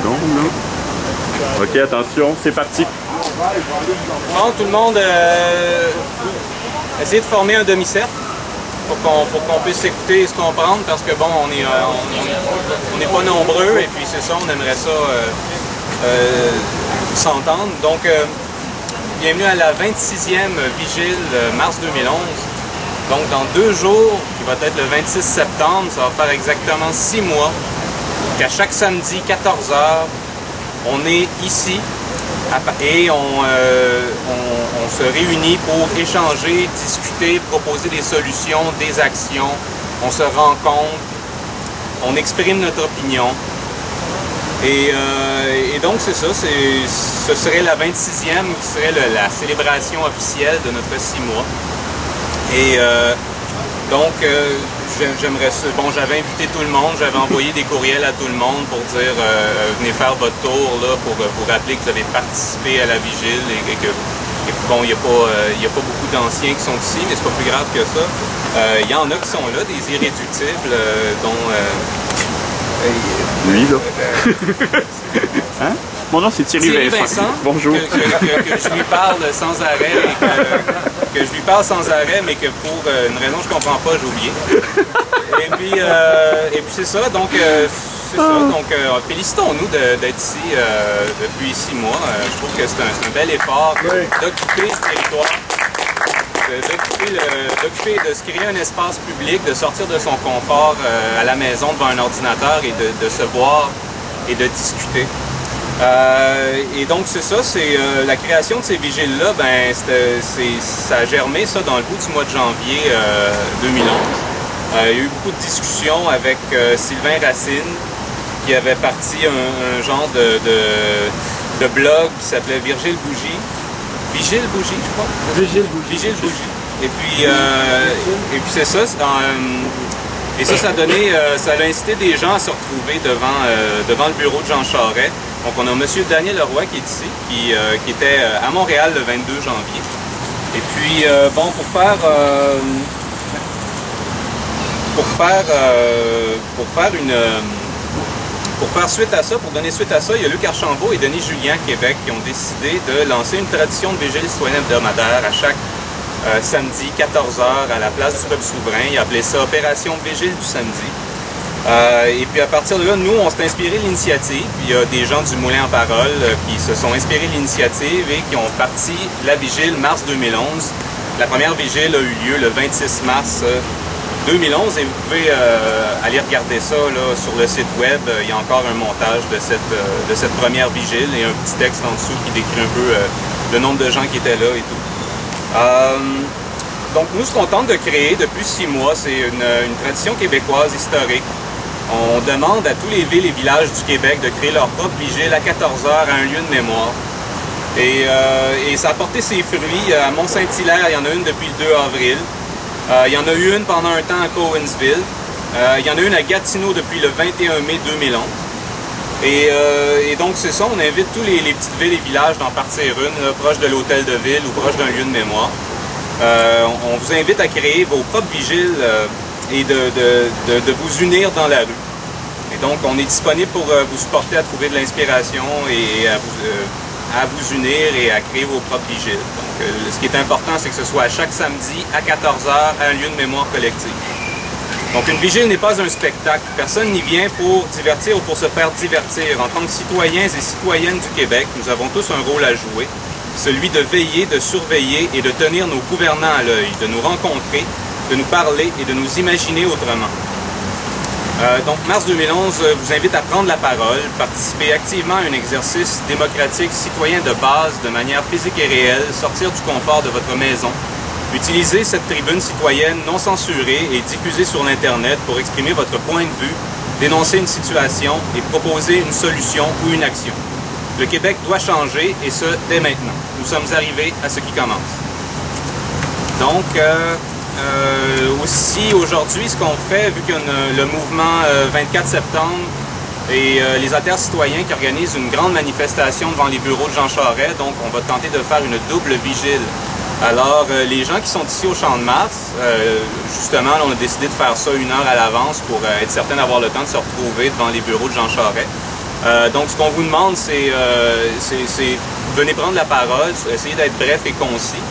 secondes, là. Ok, attention, c'est parti. Bon, tout le monde essayer de former un demi-cercle pour qu'on puisse s'écouter et se comprendre, parce que bon, on n'est pas nombreux, et puis c'est ça, on aimerait ça s'entendre. Donc, bienvenue à la 26e vigile mars 2011. Donc, dans 2 jours, qui va être le 26 septembre, ça va faire exactement 6 mois qu'à chaque samedi, 14h, on est ici et on se réunit pour échanger, discuter, proposer des solutions, des actions. On se rencontre, on exprime notre opinion. Et donc c'est ça, ce serait la 26e qui serait la célébration officielle de notre 6 mois. Et donc j'aimerais ça. Bon, j'avais invité tout le monde, j'avais envoyé des courriels à tout le monde pour dire venez faire votre tour là, pour vous rappeler que vous avez participé à la vigile et que bon, il n'y a pas beaucoup d'anciens qui sont ici, mais c'est pas plus grave que ça. Il y en a qui sont là, des irréductibles, dont lui là. Hein? Mon nom c'est Thierry Vincent. Bonjour. Que je lui parle sans arrêt, que je lui parle sans arrêt, mais que pour une raison que je comprends pas, j'ai oublié. Et puis c'est ça, donc félicitons-nous d'être ici depuis 6 mois. Je trouve que c'est un bel effort d'occuper ce territoire, de se créer un espace public, de sortir de son confort à la maison devant un ordinateur et de se voir et de discuter. Et donc c'est ça, c'est la création de ces vigiles-là, ben ça a germé ça dans le bout du mois de janvier 2011. Il y a eu beaucoup de discussions avec Sylvain Racine, qui avait parti un genre de blog qui s'appelait Virgile Bougie. Vigile Bougie, je crois? Vigile Bougie. Vigile Bougie. Et puis c'est ça. Et ça a donné, ça a incité des gens à se retrouver devant le bureau de Jean Charest. Donc on a M. Daniel Leroy qui est ici, qui était à Montréal le 22 janvier. Et puis bon, pour donner suite à ça, il y a Luc Archambault et Denis Julien Québec qui ont décidé de lancer une tradition de vigile citoyenne hebdomadaire à chaque samedi 14h à la place du peuple souverain. Ils appelaient ça Opération Vigile du samedi. Et puis à partir de là, nous, on s'est inspiré de l'initiative. Il y a des gens du Moulin en Parole qui se sont inspirés de l'initiative et qui ont parti la vigile mars 2011. La première vigile a eu lieu le 26 mars 2011 et vous pouvez aller regarder ça là, sur le site web. Il y a encore un montage de cette première vigile et un petit texte en dessous qui décrit un peu le nombre de gens qui étaient là et tout. Donc nous, ce qu'on tente de créer depuis 6 mois, c'est une tradition québécoise historique. On demande à tous les villes et villages du Québec de créer leur propre vigile à 14h à un lieu de mémoire. Et ça a porté ses fruits. À Mont-Saint-Hilaire, il y en a une depuis le 2 avril. Il y en a eu une pendant un temps à Cowansville. Il y en a une à Gatineau depuis le 21 mai 2011. Et donc c'est ça, on invite tous les petites villes et villages d'en partir une, là, proche de l'hôtel de ville ou proche d'un lieu de mémoire. On vous invite à créer vos propres vigiles et de vous unir dans la rue. Et donc on est disponible pour vous supporter à trouver de l'inspiration et à vous unir et à créer vos propres vigiles. Donc ce qui est important, c'est que ce soit à chaque samedi à 14h à un lieu de mémoire collective. Donc une vigile n'est pas un spectacle. Personne n'y vient pour divertir ou pour se faire divertir. En tant que citoyens et citoyennes du Québec, nous avons tous un rôle à jouer. Celui de veiller, de surveiller et de tenir nos gouvernants à l'œil, de nous rencontrer, de nous parler et de nous imaginer autrement. Donc mars 2011 vous invite à prendre la parole, participer activement à un exercice démocratique citoyen de base de manière physique et réelle, sortir du confort de votre maison, utilisez cette tribune citoyenne non censurée et diffusée sur l'Internet pour exprimer votre point de vue, dénoncer une situation et proposer une solution ou une action. Le Québec doit changer et ce, dès maintenant. Nous sommes arrivés à ce qui commence. Donc, aussi aujourd'hui, ce qu'on fait, vu qu'il y a le mouvement 24 septembre et les Intercitoyens qui organisent une grande manifestation devant les bureaux de Jean Charest, donc on va tenter de faire une double vigile. Alors, les gens qui sont ici au Champ de Mars, justement, on a décidé de faire ça 1 heure à l'avance pour être certain d'avoir le temps de se retrouver devant les bureaux de Jean Charest. Donc, ce qu'on vous demande, c'est venez prendre la parole, essayez d'être bref et concis.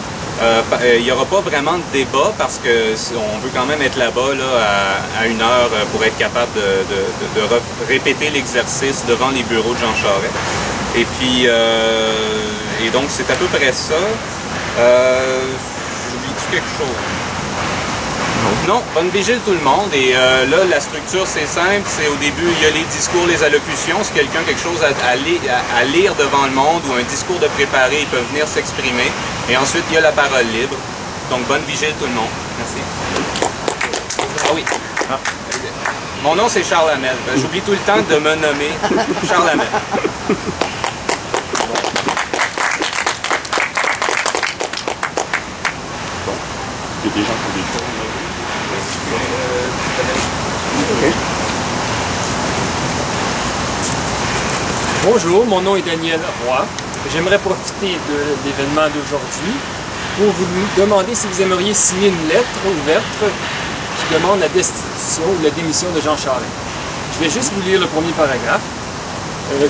Il n'y aura pas vraiment de débat parce qu'on veut quand même être là-bas à 1 heure pour être capable de répéter l'exercice devant les bureaux de Jean Charest. Et puis, et donc c'est à peu près ça. J'oublie-tu quelque chose? Non, bonne vigile tout le monde. Et là, la structure, c'est simple. C'est au début, il y a les discours, les allocutions. Si quelqu'un a quelque chose à lire devant le monde ou un discours de préparé, il peut venir s'exprimer. Et ensuite, il y a la parole libre. Donc, bonne vigile tout le monde. Merci. Ah oui. Ah. Mon nom, c'est Charles Hamel. J'oublie tout le temps de me nommer Charles Hamel. Il y a des gens qui ont des choses. Okay. Bonjour, mon nom est Daniel Roy. J'aimerais profiter de l'événement d'aujourd'hui pour vous demander si vous aimeriez signer une lettre ouverte qui demande la destitution ou la démission de Jean Charest. Je vais juste vous lire le premier paragraphe.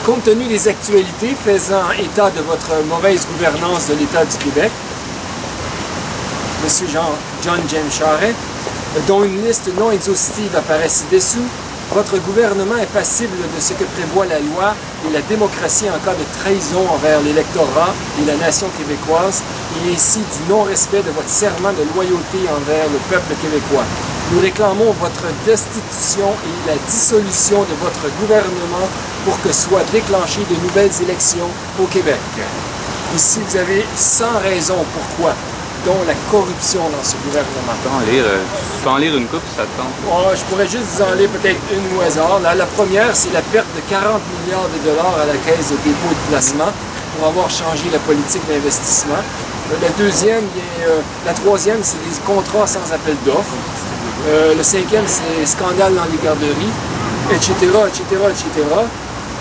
Compte tenu des actualités faisant état de votre mauvaise gouvernance de l'État du Québec, M. John James Charest, dont une liste non exhaustive apparaît ci-dessous, votre gouvernement est passible de ce que prévoit la loi et la démocratie en cas de trahison envers l'électorat et la nation québécoise, et ainsi du non-respect de votre serment de loyauté envers le peuple québécois. Nous réclamons votre destitution et la dissolution de votre gouvernement pour que soient déclenchées de nouvelles élections au Québec. Ici, vous avez 100 raisons pourquoi, dont la corruption dans ce gouvernement. Tu peux en lire une coupe si ça te tente. Oh, je pourrais juste vous en lire peut-être une au hasard. Là, la première, c'est la perte de 40 milliards de dollars à la Caisse de dépôt et de placement pour avoir changé la politique d'investissement. La deuxième, la troisième, c'est les contrats sans appel d'offres. Le cinquième, c'est scandale dans les garderies, etc., etc., etc.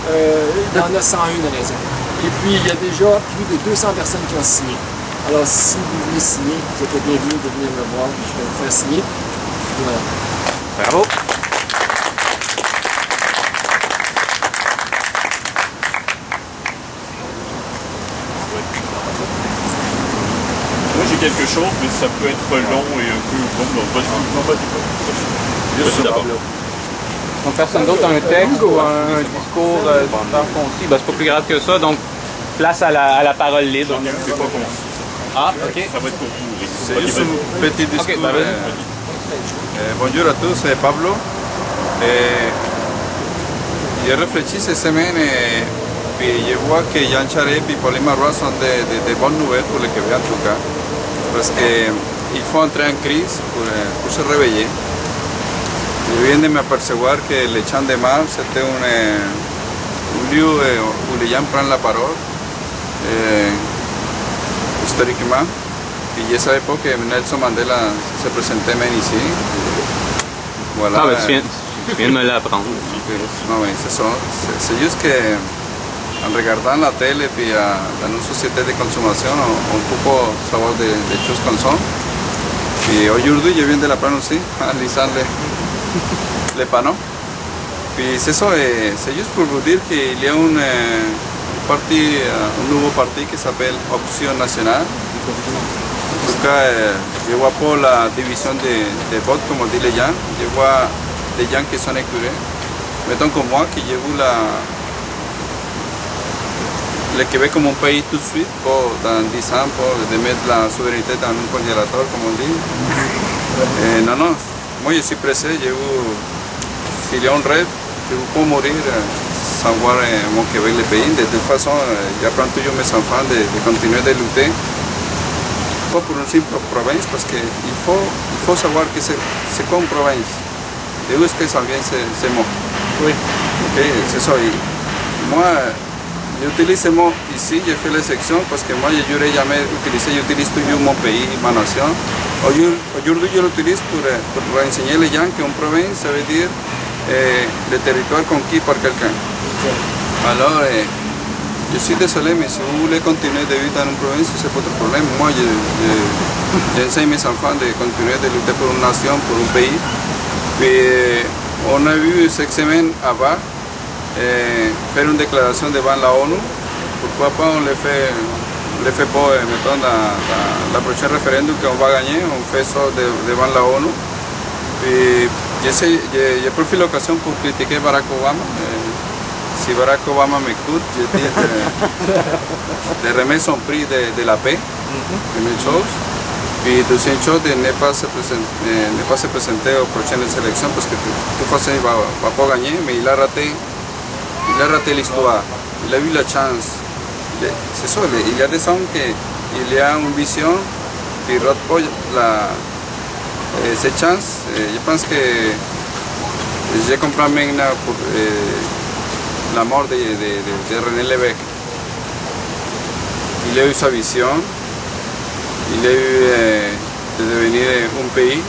Il y en a 101 raisons. Et puis, il y a déjà plus de 200 personnes qui ont signé. Alors, si vous voulez signer, vous êtes bienvenus de venir me voir, je vais vous faire signer. Voilà. Bravo! Moi, j'ai quelque chose, mais ça peut être long et un peu long. Vas-y d'abord. Donc, personne d'autre a un texte ou un discours super concis? Ben, c'est pas plus grave que ça, donc place à la parole libre. Je sais pas comment. Ah, ok. Ça va être pour vous. C'est juste un petit discours. Okay, bah, bonjour à tous, c'est Pablo. J'ai réfléchi cette semaine et puis je vois que Jean Charest et Pauline Marois sont de bonnes nouvelles pour le Québec en tout cas. Parce qu'il faut entrer en crise pour se réveiller. Je viens de m'apercevoir que le Champ de Mars c'était un lieu où les gens prennent la parole. Historiquement, et je savais pas que Nelson Mandela se présentait même ici. Voilà. Ah, ben, tu viens de me l'apprendre. Non, oui, c'est ça. C'est juste que en regardant la télé et dans une société de consommation, on peut savoir des choses comme ça. Et aujourd'hui, je viens de l'apprendre aussi, en lisant les panneaux. Puis c'est ça, c'est juste pour vous dire qu'il y a un nouveau parti qui s'appelle Option Nationale. En tout cas, je ne vois pas la division des votes, comme disent les gens. Je vois des gens qui sont écurés. Mettons comme moi, que j'ai vu le Québec comme un pays tout de suite, pas dans 10 ans, pas de mettre la souveraineté dans un congélateur, comme on dit. Non, non, moi je suis pressé, s'il y a un rêve, je peux mourir sans voir mon Québec, le pays. De toute façon, j'apprends toujours mes enfants de continuer de lutter. Pas pour une simple province, parce qu'il faut savoir que c'est comme province. De où est-ce que ça vient ce mot? Oui. Ok, c'est ça. Et moi, j'utilise ce mot ici, j'ai fait les sections parce que moi, je n'aurais jamais utilisé, j'utilise toujours mon pays, ma nation. Aujourd'hui, je l'utilise pour enseigner les gens qu'une province, ça veut dire le territoire conquis par quelqu'un. Alors, je suis désolé, mais si vous voulez continuer de vivre dans une province, c'est pas de problème. Moi, j'enseigne mes enfants de continuer de lutter pour une nation, pour un pays. Puis, on a vu cette semaine avant faire une déclaration devant la ONU. Pourquoi pas on le fait pas, mettons, dans la prochaine référendum qu'on va gagner, on fait ça devant la ONU. Puis j'ai profité de l'occasion pour critiquer Barack Obama. Si Barack Obama m'écoute, je dis de remettre son prix de la paix, première chose. Puis deuxième chose, de ne pas se présenter aux prochaines élections parce que de toute façon il ne va pas gagner, mais il a raté l'histoire. Il a eu la chance. C'est ça, il y a des hommes qui il y a une vision qui ne rate pas cette chance. Je pense que je comprends maintenant pour la mort de René Lévesque. Il a eu sa vision, il a eu de devenir un pays,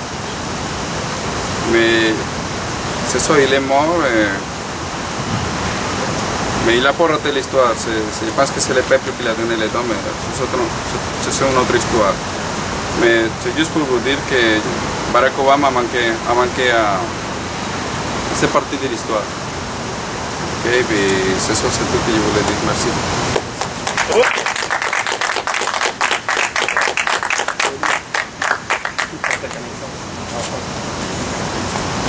mais c'est ça, il est mort. Mais il n'a pas raté l'histoire. Je pense que c'est le peuple qui l'a donné le don, mais c'est une autre histoire. Mais c'est juste pour vous dire que Barack Obama a manqué cette partie de l'histoire. Okay, c'est ça, c'est tout que je voulais dire. Merci.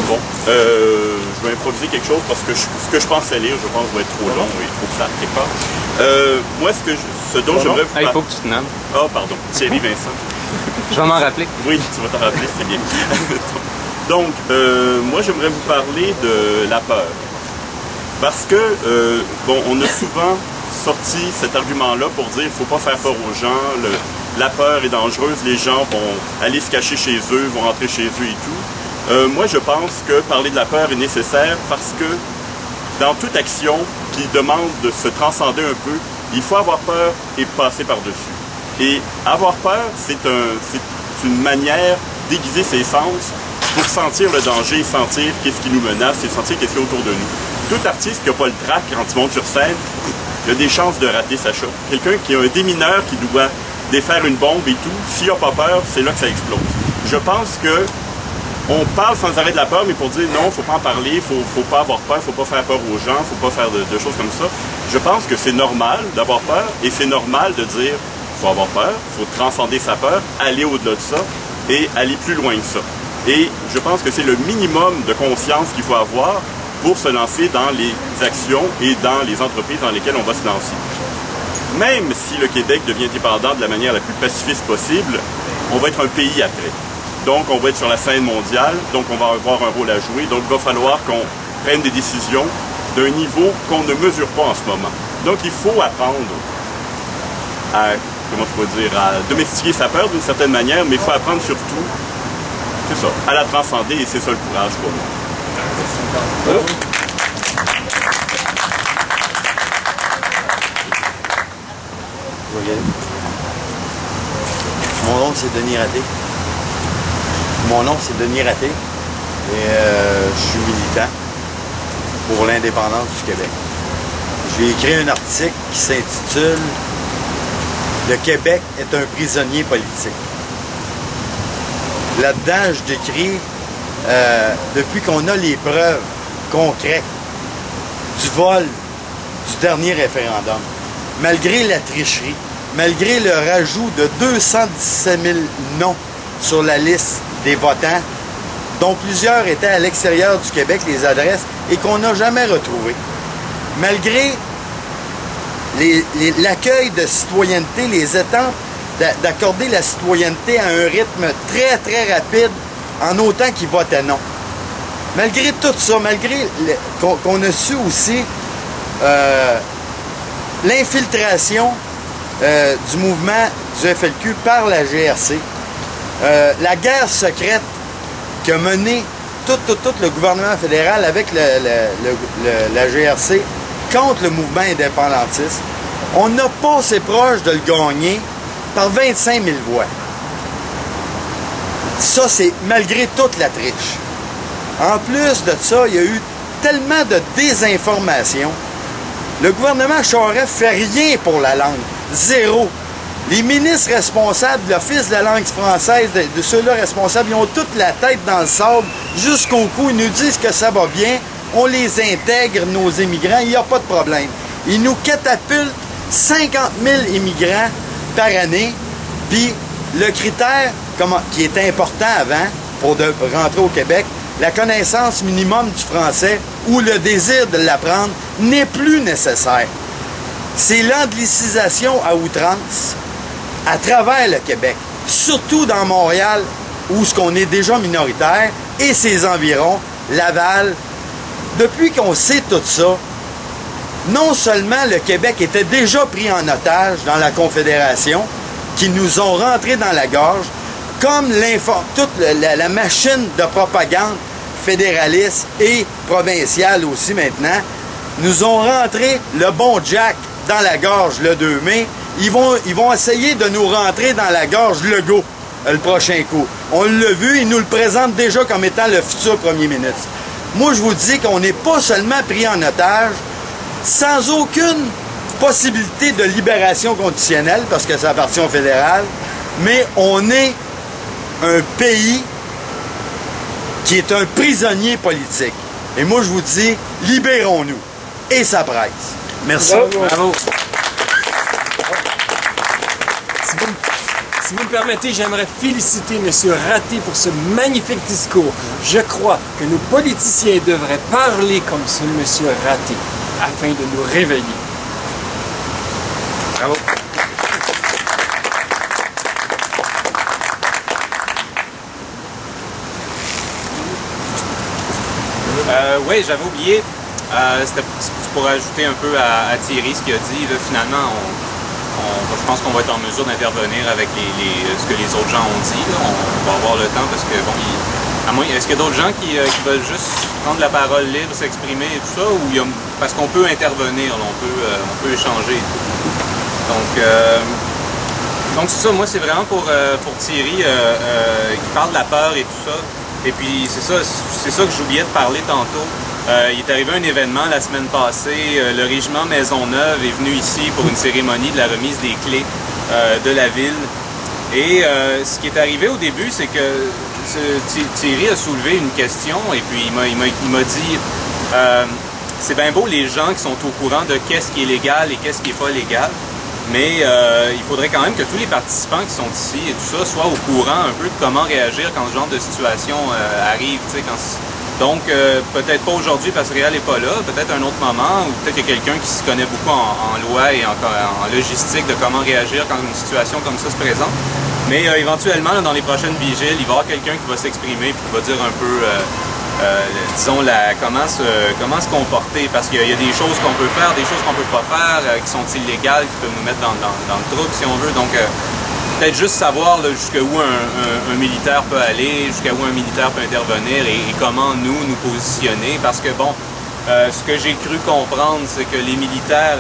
Bon, je vais improviser quelque chose parce que ce que je pensais lire, je pense, va être trop long et trop tard quelque part. Moi, ce dont j'aimerais vous parler... Il faut que tu te nommes. Ah, pardon, Thierry Vincent. Je vais m'en rappeler. Oui, tu vas t'en rappeler, c'est bien. Donc, moi, j'aimerais vous parler de la peur. Parce que, bon, on a souvent sorti cet argument-là pour dire qu'il ne faut pas faire peur aux gens, la peur est dangereuse, les gens vont aller se cacher chez eux, vont rentrer chez eux et tout. Moi, je pense que parler de la peur est nécessaire parce que dans toute action qui demande de se transcender un peu, il faut avoir peur et passer par-dessus. Et avoir peur, c'est une manière d'aiguiser ses sens pour sentir le danger, sentir qu'est-ce qui nous menace et sentir qu'est-ce qu'il y a autour de nous. Tout artiste qui n'a pas le trac quand il monte sur scène, il a des chances de rater sa shot. Quelqu'un qui a un démineur qui doit défaire une bombe et tout, s'il n'a pas peur, c'est là que ça explose. Je pense que on parle sans arrêt de la peur, mais pour dire non, il ne faut pas en parler, il ne faut pas avoir peur, il ne faut pas faire peur aux gens, il ne faut pas faire de choses comme ça. Je pense que c'est normal d'avoir peur et c'est normal de dire il faut avoir peur, il faut transcender sa peur, aller au-delà de ça et aller plus loin que ça. Et je pense que c'est le minimum de conscience qu'il faut avoir pour se lancer dans les actions et dans les entreprises dans lesquelles on va se lancer. Même si le Québec devient indépendant de la manière la plus pacifiste possible, on va être un pays après. Donc, on va être sur la scène mondiale, donc on va avoir un rôle à jouer. Donc, il va falloir qu'on prenne des décisions d'un niveau qu'on ne mesure pas en ce moment. Donc, il faut apprendre à, comment je peux dire, à domestiquer sa peur d'une certaine manière, mais il faut apprendre surtout, c'est ça, à la transcender, et c'est ça le courage pour moi. Mon nom, c'est Denis Raté. Mon nom, c'est Denis Raté et je suis militant pour l'indépendance du Québec. J'ai écrit un article qui s'intitule « Le Québec est un prisonnier politique ». Là-dedans, je décris, depuis qu'on a les preuves concrètes du vol du dernier référendum, malgré la tricherie, malgré le rajout de 217 000 noms sur la liste des votants, dont plusieurs étaient à l'extérieur du Québec, les adresses, et qu'on n'a jamais retrouvées. Malgré l'accueil de citoyenneté, les étampes d'accorder la citoyenneté à un rythme très, très rapide, en autant qu'ils votaient non. Malgré tout ça, malgré qu'on a su aussi l'infiltration du mouvement du FLQ par la GRC, la guerre secrète qu'a menée tout le gouvernement fédéral avec la GRC contre le mouvement indépendantiste, on n'a pas assez proche de le gagner par 25 000 voix. Ça, c'est malgré toute la triche. En plus de ça, il y a eu tellement de désinformation. Le gouvernement Charest fait rien pour la langue. Zéro. Les ministres responsables de l'Office de la langue française, de ceux-là responsables, ils ont toute la tête dans le sable jusqu'au cou. Ils nous disent que ça va bien. on les intègre, nos immigrants, il n'y a pas de problème. Ils nous catapultent 50 000 immigrants par année, puis le critère qui était important avant pour rentrer au Québec, la connaissance minimum du français ou le désir de l'apprendre n'est plus nécessaire. C'est l'anglicisation à outrance à travers le Québec, surtout dans Montréal, où ce qu'on est déjà minoritaire, et ses environs, Laval. Depuis qu'on sait tout ça, non seulement le Québec était déjà pris en otage dans la Confédération, qui nous ont rentrés dans la gorge, comme toute la machine de propagande fédéraliste et provinciale aussi maintenant, nous ont rentré le bon Jack dans la gorge le 2 mai. Ils vont essayer de nous rentrer dans la gorge Legault le prochain coup. On l'a vu, ils nous le présentent déjà comme étant le futur premier ministre. Moi, je vous dis qu'on n'est pas seulement pris en otage, sans aucune possibilité de libération conditionnelle, parce que ça appartient au fédéral, mais on est un pays qui est un prisonnier politique. Et moi, je vous dis, libérons-nous. Et ça presse. Merci. Bravo. Si vous me permettez, j'aimerais féliciter M. Raté pour ce magnifique discours. Je crois que nos politiciens devraient parler comme ce M. Raté, afin de nous réveiller. Bravo. Oui, j'avais oublié, c'était pour ajouter un peu à Thierry ce qu'il a dit. Là, finalement, je pense qu'on va être en mesure d'intervenir avec ce que les autres gens ont dit. Là. On va avoir le temps parce que, bon, est-ce qu'il y a d'autres gens qui veulent juste prendre la parole libre, s'exprimer et tout ça, ou parce qu'on peut intervenir, là, on peut échanger et tout. Donc c'est ça, moi c'est vraiment pour Thierry qui parle de la peur et tout ça. Et puis c'est ça que j'oubliais de parler tantôt. Il est arrivé un événement la semaine passée. Le régiment Maisonneuve est venu ici pour une cérémonie de la remise des clés de la ville. Et ce qui est arrivé au début, c'est que Thierry a soulevé une question et puis il m'a dit c'est bien beau les gens qui sont au courant de qu'est-ce qui est légal et qu'est-ce qui n'est pas légal. Mais il faudrait quand même que tous les participants qui sont ici et tout ça soient au courant un peu de comment réagir quand ce genre de situation arrive. Donc, peut-être pas aujourd'hui parce que Réal n'est pas là, peut-être un autre moment, ou peut-être qu'il y a quelqu'un qui s'y connaît beaucoup en loi et en logistique de comment réagir quand une situation comme ça se présente. Mais éventuellement, là, dans les prochaines vigiles, il va y avoir quelqu'un qui va s'exprimer et qui va dire un peu... disons, comment se comporter, parce qu'il y a des choses qu'on peut faire, des choses qu'on peut pas faire, qui sont illégales, qui peuvent nous mettre dans le trouble, si on veut. Donc, peut-être juste savoir jusqu'où un militaire peut aller, jusqu'où un militaire peut intervenir et comment nous positionner, parce que, bon, ce que j'ai cru comprendre, c'est que les militaires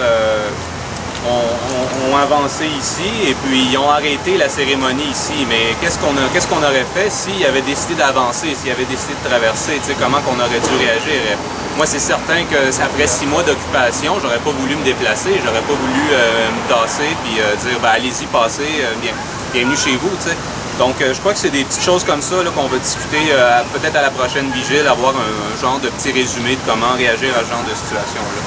ont avancé ici et puis ils ont arrêté la cérémonie ici. Mais qu'est-ce qu'on aurait fait s'ils avaient décidé d'avancer, s'ils avaient décidé de traverser, comment qu'on aurait dû réagir? Moi, c'est certain que après 6 mois d'occupation, j'aurais pas voulu me déplacer, j'aurais pas voulu me tasser puis dire allez-y, passez, bienvenue chez vous, t'sais. Donc, je crois que c'est des petites choses comme ça qu'on va discuter peut-être à la prochaine vigile, avoir un genre de petit résumé de comment réagir à ce genre de situation-là.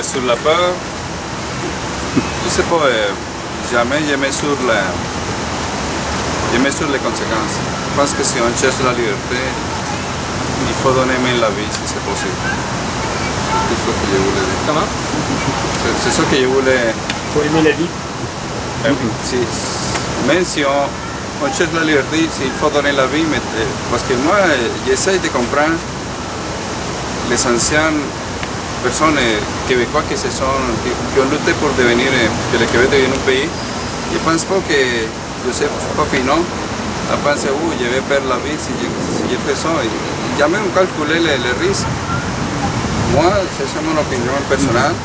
Sur la peur, je sais pas, jamais je mets sur les conséquences. Je pense que si on cherche la liberté, il faut donner même la vie si c'est possible. C'est ce que je voulais dire. Comment? C'est ce que je voulais... Pour aimer la vie? Même si on cherche la liberté, il faut donner la vie, mais, parce que moi, j'essaie de comprendre les anciens personnes québécois qui ont lutté pour devenir, que le Québec devienne un pays. Je ne pense pas que Joseph Papineau a pensé, je vais perdre la vie si je fais ça. Jamais on calculé les risques. Moi, c'est mon opinion personnelle.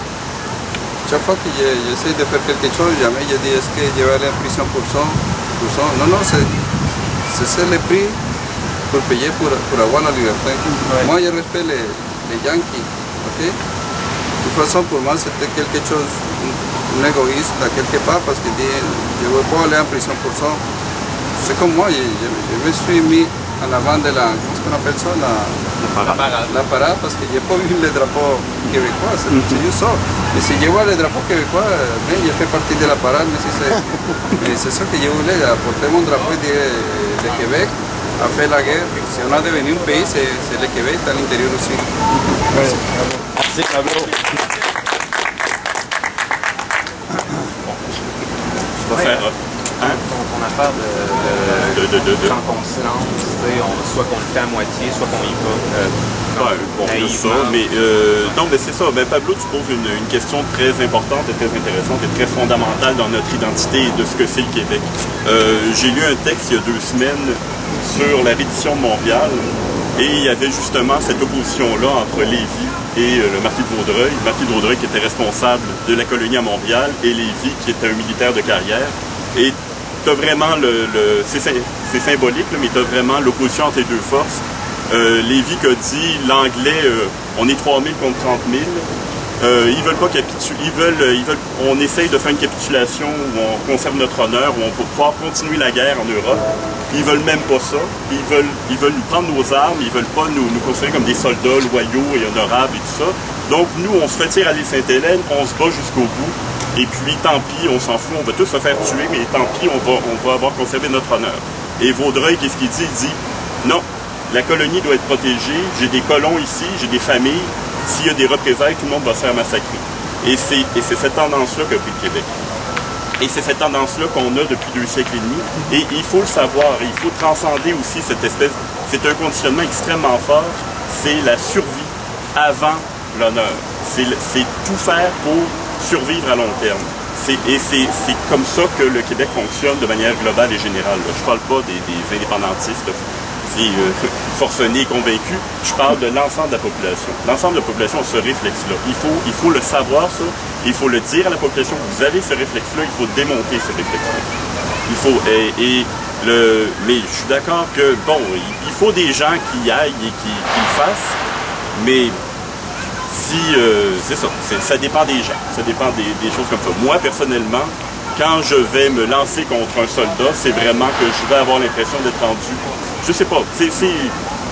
Chaque fois que j'essaie de faire quelque chose, jamais je dis est-ce que je vais aller en prison pour ça. Non, c'est le prix pour payer pour avoir la liberté. Ouais. Moi, je respecte les Yankees. Okay? De toute façon, pour moi, c'était quelque chose, un égoïste à quelque part, parce que je ne veux pas aller en prison pour ça. c'est comme moi, je me suis mis en avant de la, comment est-ce qu'on appelle ça, la parade, parce que j'ai pas vu le drapeau québécois, c'est juste ça. Et si je vois le drapeau québécois, mais je fais partie de la parade, mais c'est ça que je voulais, apporter mon drapeau de Québec, a fait la guerre. Si on a devenu un pays, c'est le Québec à l'intérieur aussi. Merci, bravo. Tu vas faire... Hein? Ton affaire quand on se lance, soit qu'on le fait à moitié, soit qu'on y va. Bon, il y a ça, mais non, mais c'est ça. Ben, Pablo, tu poses une question très importante et très intéressante et très fondamentale dans notre identité et de ce que c'est le Québec. J'ai lu un texte il y a 2 semaines sur la reddition de Montréal et il y avait justement cette opposition-là entre Lévis et le marquis de Vaudreuil. Le marquis de Vaudreuil qui était responsable de la colonie à Montréal et Lévis qui était un militaire de carrière. Et tu as vraiment c'est symbolique, là, mais tu as vraiment l'opposition entre les deux forces. Lévis a dit, l'anglais, on est 3000 contre 30 000. Ils veulent pas capituler, on essaye de faire une capitulation où on conserve notre honneur, où on peut pouvoir continuer la guerre en Europe. Ils veulent même pas ça. Ils veulent nous prendre nos armes, ils veulent pas nous considérer comme des soldats loyaux et honorables et tout ça. Donc nous, on se retire à l'île Sainte-Hélène, on se bat jusqu'au bout. Et puis, tant pis, on s'en fout, on va tous se faire tuer, mais tant pis, on va avoir conservé notre honneur. Et Vaudreuil, qu'est-ce qu'il dit? Il dit, non, la colonie doit être protégée, j'ai des colons ici, j'ai des familles, s'il y a des représailles, tout le monde va se faire massacrer. Et c'est cette tendance-là qu'a pris le Québec. Et c'est cette tendance-là qu'on a depuis 2 siècles et demi. Et il faut le savoir, il faut transcender aussi cette espèce... C'est un conditionnement extrêmement fort, c'est la survie avant l'honneur. C'est tout faire pour survivre à long terme. Et c'est comme ça que le Québec fonctionne de manière globale et générale. Je ne parle pas des indépendantistes forcenés, convaincus. Je parle de l'ensemble de la population. L'ensemble de la population a ce réflexe-là. Il faut le savoir, ça. Il faut le dire à la population. Vous avez ce réflexe-là. Il faut démonter ce réflexe-là. Mais je suis d'accord que, bon, il faut des gens qui y aillent et qui le fassent, mais c'est ça, ça dépend des gens, ça dépend des choses comme ça. Moi, personnellement, quand je vais me lancer contre un soldat, c'est vraiment que je vais avoir l'impression d'être rendu, je sais pas,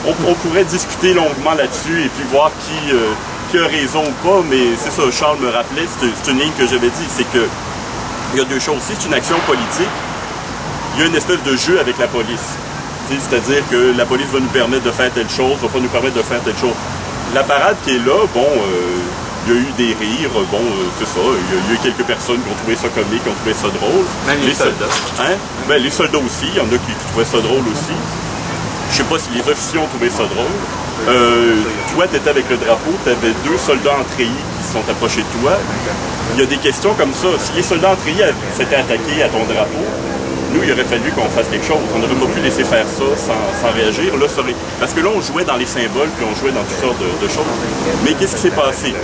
on pourrait discuter longuement là-dessus et puis voir qui a raison ou pas, mais c'est ça, Charles me rappelait, c'est une ligne que j'avais dit, c'est que il y a 2 choses. Si c'est une action politique, il y a une espèce de jeu avec la police. C'est-à-dire que la police va nous permettre de faire telle chose, va pas nous permettre de faire telle chose. La parade qui est là, bon, il y a eu des rires, bon, c'est ça, il y a eu quelques personnes qui ont trouvé ça comique, qui ont trouvé ça drôle. Même les soldats. Hein? Ben, les soldats aussi, il y en a qui trouvaient ça drôle aussi. Je sais pas si les officiers ont trouvé ça drôle. Toi, tu étais avec le drapeau, tu avais 2 soldats en treillis qui se sont approchés de toi. Il y a des questions comme ça. Si les soldats en treillis s'étaient attaqués à ton drapeau, nous, il aurait fallu qu'on fasse quelque chose. On n'aurait pas pu laisser faire ça sans réagir. Là, parce que là, on jouait dans les symboles, puis on jouait dans toutes sortes de choses. Mais qu'est-ce qui s'est passé?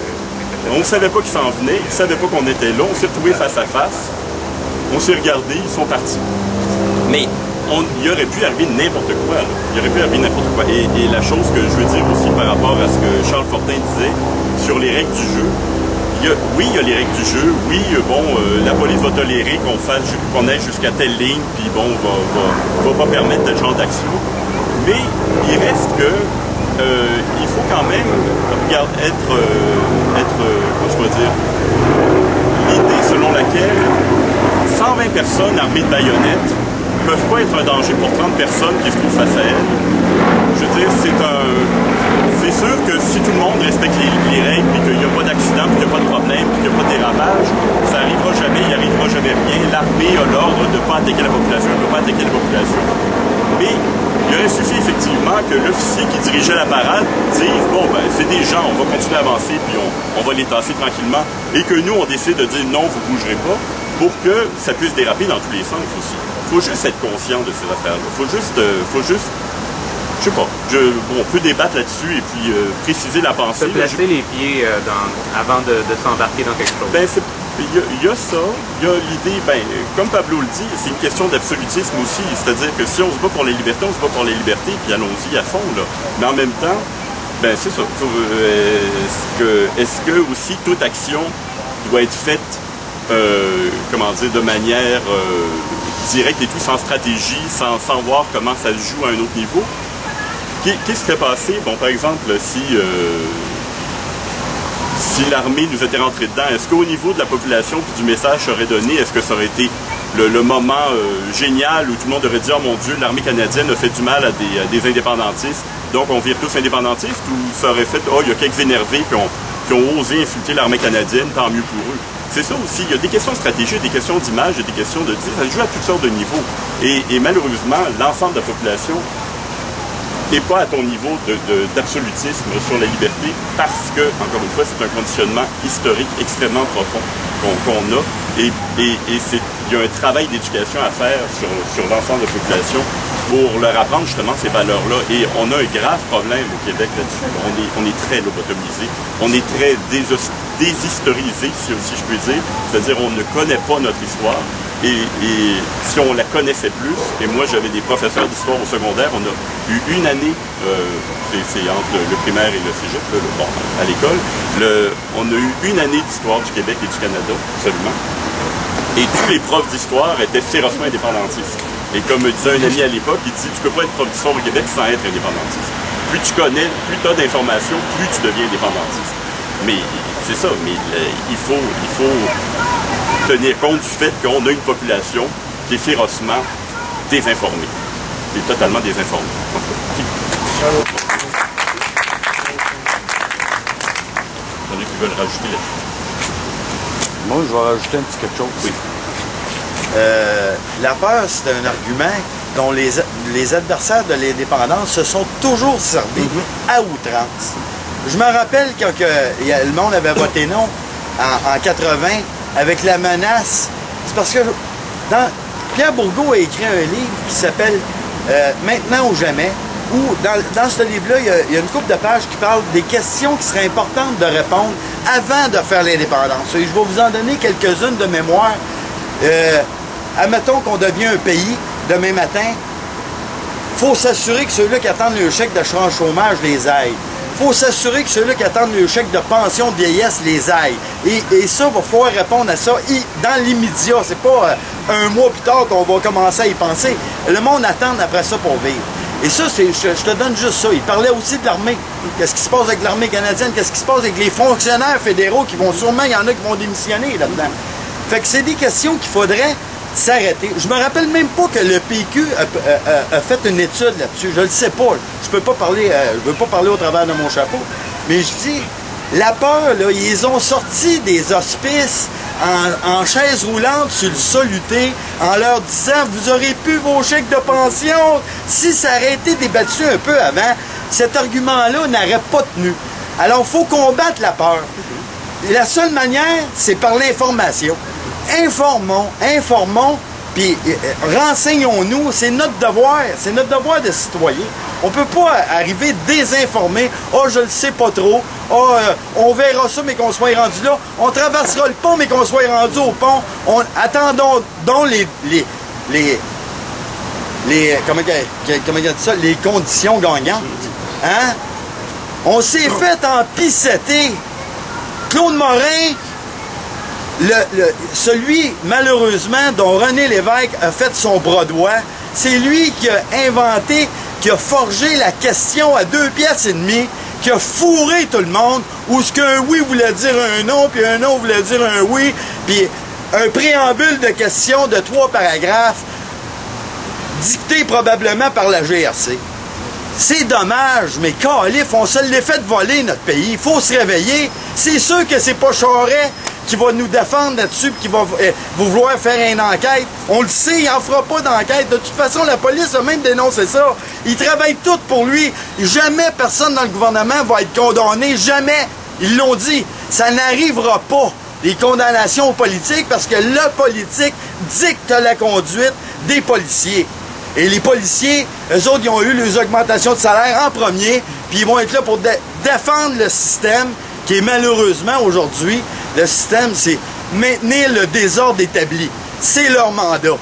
On ne savait pas qu'ils s'en venaient, ils ne savaient pas qu'on était là, on s'est retrouvés face à face, on s'est regardés, ils sont partis. Mais il aurait pu arriver n'importe quoi, là. Il aurait pu arriver n'importe quoi. Et la chose que je veux dire aussi par rapport à ce que Charles Fortin disait sur les règles du jeu, oui, il y a les règles du jeu. Oui, bon, la police va tolérer qu'on aille jusqu'à telle ligne, puis bon, va pas permettre tel genre d'action. Mais il reste que il faut quand même être comment je peux dire, l'idée selon laquelle 120 personnes armées de baïonnettes ne peuvent pas être un danger pour 30 personnes qui se trouvent face à elles. Je veux dire, c'est sûr que si tout le monde respecte les règles, puis qu'il n'y a pas d'accident, puis qu'il n'y a pas de problème, puis qu'il n'y a pas de dérapage, ça n'arrivera jamais, il n'arrivera jamais rien. L'armée a l'ordre de ne pas attaquer la population, elle ne peut pas attaquer la population. Mais il aurait suffi effectivement que l'officier qui dirigeait la parade dise, bon, ben, c'est des gens, on va continuer à avancer, puis on va les tasser tranquillement, et que nous, on décide de dire non, vous ne bougerez pas, pour que ça puisse déraper dans tous les sens aussi. Il faut juste être conscient de ces affaires-là. Il faut juste je sais pas, on peut débattre là-dessus et puis préciser la pensée. Se placer les pieds avant de s'embarquer dans quelque chose. Ben, il y a ça, il y a l'idée, ben, comme Pablo le dit, c'est une question d'absolutisme aussi, c'est-à-dire que si on se bat pour les libertés, on se bat pour les libertés, puis allons-y à fond, là. Mais en même temps, ben, c'est ça, est-ce que aussi toute action doit être faite, comment dire, de manière direct et tout, sans stratégie, sans voir comment ça se joue à un autre niveau. Qu'est-ce qui serait passé? Bon, par exemple, si l'armée nous était rentrée dedans, est-ce qu'au niveau de la population puis du message serait donné, est-ce que ça aurait été le moment génial où tout le monde aurait dit « Oh mon Dieu, l'armée canadienne a fait du mal à des indépendantistes, donc on vire tous indépendantistes » ou ça aurait fait « Oh, il y a quelques énervés qui ont osé insulter l'armée canadienne, tant mieux pour eux ». C'est ça aussi, il y a des questions stratégiques, des questions d'image, des questions de... Ça se joue à toutes sortes de niveaux. Et malheureusement, l'ensemble de la population n'est pas à ton niveau d'absolutisme sur la liberté parce que, encore une fois, c'est un conditionnement historique extrêmement profond qu'on a. Et il y a un travail d'éducation à faire sur l'ensemble de la population pour leur apprendre justement ces valeurs-là. Et on a un grave problème au Québec là-dessus. On est très lobotomisé, on est très déshistorisé, si je puis dire. C'est-à-dire on ne connaît pas notre histoire. Et si on la connaissait plus, et moi j'avais des professeurs d'histoire au secondaire, on a eu une année, c'est entre le primaire et le cégep, bon, à l'école, on a eu une année d'histoire du Québec et du Canada seulement. Et tous les profs d'histoire étaient férocement indépendantistes. Et comme me disait un ami à l'époque, il dit, tu peux pas être prof d'histoire au Québec sans être indépendantiste. Plus tu connais, plus tu as d'informations, plus tu deviens indépendantiste. Mais c'est ça, mais il faut tenir compte du fait qu'on a une population qui est férocement désinformée. Qui est totalement désinformée. Il y en a qui veulent rajouter là-dessus. Moi, je vais rajouter un petit quelque chose. Oui. La peur, c'est un argument dont les adversaires de l'indépendance se sont toujours servis à outrance. Je me rappelle quand le monde avait voté non en 80 avec la menace. C'est parce que Pierre Bourgault a écrit un livre qui s'appelle Maintenant ou jamais, où dans ce livre-là, il y a une couple de pages qui parle des questions qui seraient importantes de répondre avant de faire l'indépendance. Et je vais vous en donner quelques-unes de mémoire. Admettons qu'on devient un pays demain matin, il faut s'assurer que ceux-là qui attendent le chèque d'assurance chômage les aillent. Il faut s'assurer que ceux-là qui attendent le chèque de pension de vieillesse les aillent. Et ça, il va falloir répondre à ça dans l'immédiat. C'est pas un mois plus tard qu'on va commencer à y penser. Le monde attend après ça pour vivre. Et ça, je te donne juste ça. Il parlait aussi de l'armée. Qu'est-ce qui se passe avec l'armée canadienne? Qu'est-ce qui se passe avec les fonctionnaires fédéraux qui vont sûrement, il y en a qui vont démissionner là-dedans. Fait que c'est des questions qu'il faudrait s'arrêter. Je me rappelle même pas que le PQ a fait une étude là-dessus. Je le sais pas. Je veux pas parler au travers de mon chapeau. Mais je dis, la peur, là, ils ont sorti des hospices en chaise roulante sur le soluté en leur disant, vous aurez plus vos chèques de pension. Si ça aurait été débattu un peu avant, cet argument-là n'aurait pas tenu. Alors, il faut combattre la peur. La seule manière, c'est par l'information. Informons, puis renseignons-nous, c'est notre devoir de citoyen. On peut pas arriver désinformé, je le sais pas trop, on verra ça mais qu'on soit rendu là, on traversera le pont mais qu'on soit rendu au pont, attendons donc comment il a dit ça, les conditions gagnantes. Hein? On s'est fait empisseter. Claude Morin, celui, malheureusement, dont René Lévesque a fait son bras droit, c'est lui qui a inventé, qui a forgé la question à 2 pièces et demie, qui a fourré tout le monde, où ce qu'un oui voulait dire un non, puis un non voulait dire un oui, puis un préambule de questions de 3 paragraphes, dicté probablement par la GRC. C'est dommage, mais calif, on se l'est fait voler notre pays. Il faut se réveiller. C'est sûr que c'est pas Charest qui va nous défendre là-dessus et qui va vouloir faire une enquête. On le sait, il n'en fera pas d'enquête. De toute façon, la police a même dénoncé ça. Ils travaillent tous pour lui. Jamais personne dans le gouvernement va être condamné. Jamais. Ils l'ont dit. Ça n'arrivera pas, les condamnations politiques, parce que le politique dicte la conduite des policiers. Et les policiers, eux autres, ils ont eu les augmentations de salaire en premier, puis ils vont être là pour défendre le système, qui est malheureusement aujourd'hui, le système, c'est maintenir le désordre établi. C'est leur mandat.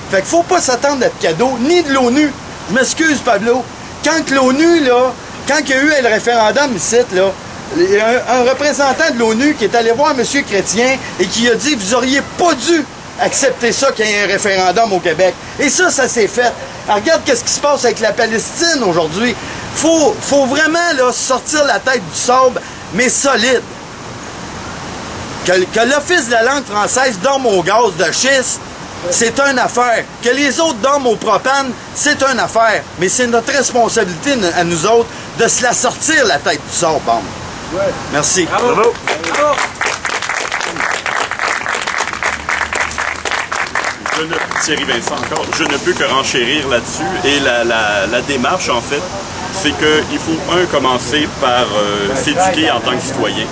Fait qu'il faut pas s'attendre à de cadeaux, ni de l'ONU. Je m'excuse, Pablo. Quand l'ONU, là, quand il y a eu le référendum ici, là, il y a un représentant de l'ONU qui est allé voir M. Chrétien et qui a dit, vous auriez pas dû accepter ça qu'il y ait un référendum au Québec. Et ça s'est fait. Alors, regarde qu'est-ce qui se passe avec la Palestine aujourd'hui. Faut vraiment là, sortir la tête du sable, mais solide. Que l'Office de la langue française dorme au gaz de schiste, c'est une affaire. Que les autres dorment au propane, c'est une affaire. Mais c'est notre responsabilité à nous autres de se la sortir la tête du sable. Bon. Ouais. Merci. Bravo. Bravo. Bravo. Thierry Vincent encore, je ne peux que renchérir là-dessus. Et la démarche, en fait, c'est qu'il faut, commencer par s'éduquer en tant que citoyen.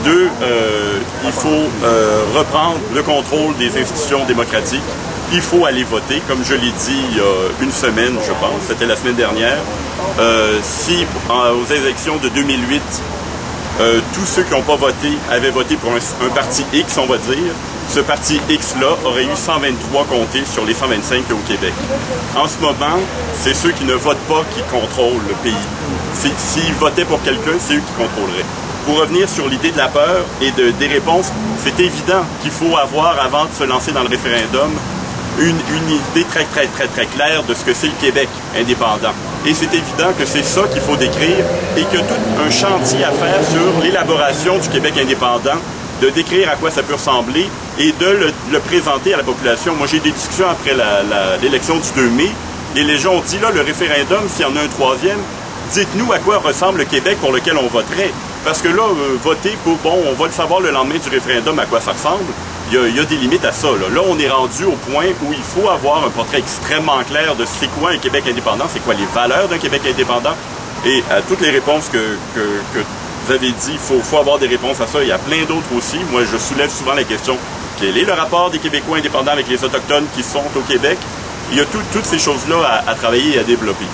Deux, il faut reprendre le contrôle des institutions démocratiques. Il faut aller voter, comme je l'ai dit il y a une semaine, je pense, c'était la semaine dernière. Aux élections de 2008, tous ceux qui n'ont pas voté avaient voté pour un parti X, on va dire. Ce parti X-là aurait eu 123 comtés sur les 125 au Québec. En ce moment, c'est ceux qui ne votent pas qui contrôlent le pays. S'ils votaient pour quelqu'un, c'est eux qui contrôleraient. Pour revenir sur l'idée de la peur et des réponses, c'est évident qu'il faut avoir, avant de se lancer dans le référendum, une idée très claire de ce que c'est le Québec indépendant. Et c'est évident que c'est ça qu'il faut décrire et qu'il y a tout un chantier à faire sur l'élaboration du Québec indépendant, de décrire à quoi ça peut ressembler et de le présenter à la population. Moi, j'ai eu des discussions après l'élection du 2 mai et les gens ont dit, là, le référendum, s'il y en a un troisième, dites-nous à quoi ressemble le Québec pour lequel on voterait. Parce que là, voter pour, bon, on va le savoir le lendemain du référendum à quoi ça ressemble. Il y a des limites à ça. Là, on est rendu au point où il faut avoir un portrait extrêmement clair de c'est quoi un Québec indépendant, c'est quoi les valeurs d'un Québec indépendant. Et à toutes les réponses que vous avez dit, il faut avoir des réponses à ça. Il y a plein d'autres aussi. Moi, je soulève souvent la question, quel est le rapport des Québécois indépendants avec les Autochtones qui sont au Québec? Il y a toutes ces choses-là à travailler et à développer.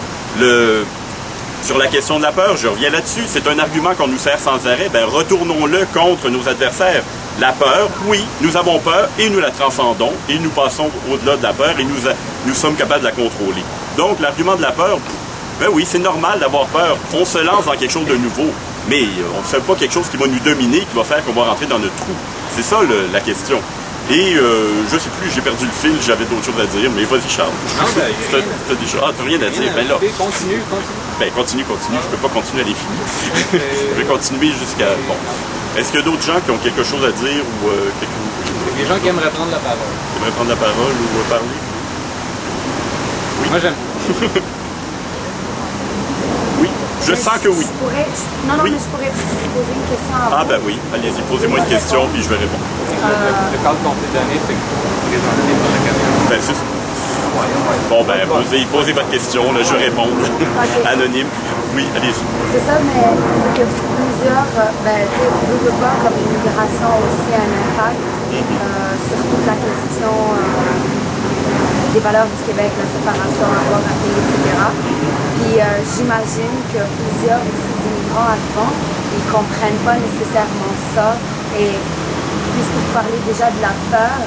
Sur la question de la peur, je reviens là-dessus, c'est un argument qu'on nous sert sans arrêt, ben retournons-le contre nos adversaires. La peur, oui, nous avons peur et nous la transcendons et nous passons au-delà de la peur et nous sommes capables de la contrôler. Donc l'argument de la peur, ben oui, c'est normal d'avoir peur. On se lance dans quelque chose de nouveau, mais on ne fait pas quelque chose qui va nous dominer, qui va faire qu'on va rentrer dans notre trou. C'est ça la question. Et je sais plus, j'ai perdu le fil, j'avais d'autres choses à dire, mais vas-y Charles. T'as rien à dire, ben là. Continue. Ben continue, je peux pas continuer à les finir. Je vais continuer jusqu'à... Bon. Est-ce qu'il y a d'autres gens qui ont quelque chose à dire ou Des gens qui aimeraient prendre la parole. qui aimeraient prendre la parole ou parler? Oui. Moi j'aime. Oui, je sens que oui. Non, Oui. mais je pourrais vous poser une question à vous. Ah ben oui, allez-y, posez-moi une question puis je vais répondre. Le cadre qu'on peut donner, c'est que vous présentez pour la question. Ben c'est ça. Bon ben, posez votre question, là, je réponds. Anonyme. Oui, allez-y. C'est ça, mais c'est que plusieurs, on veut pas comme l'immigration aussi a un impact sur toute la question des valeurs du Québec, la séparation, avoir un pays, etc. Puis j'imagine que plusieurs immigrants arrivants, ils comprennent pas nécessairement ça. Et puisque vous parlez déjà de la peur,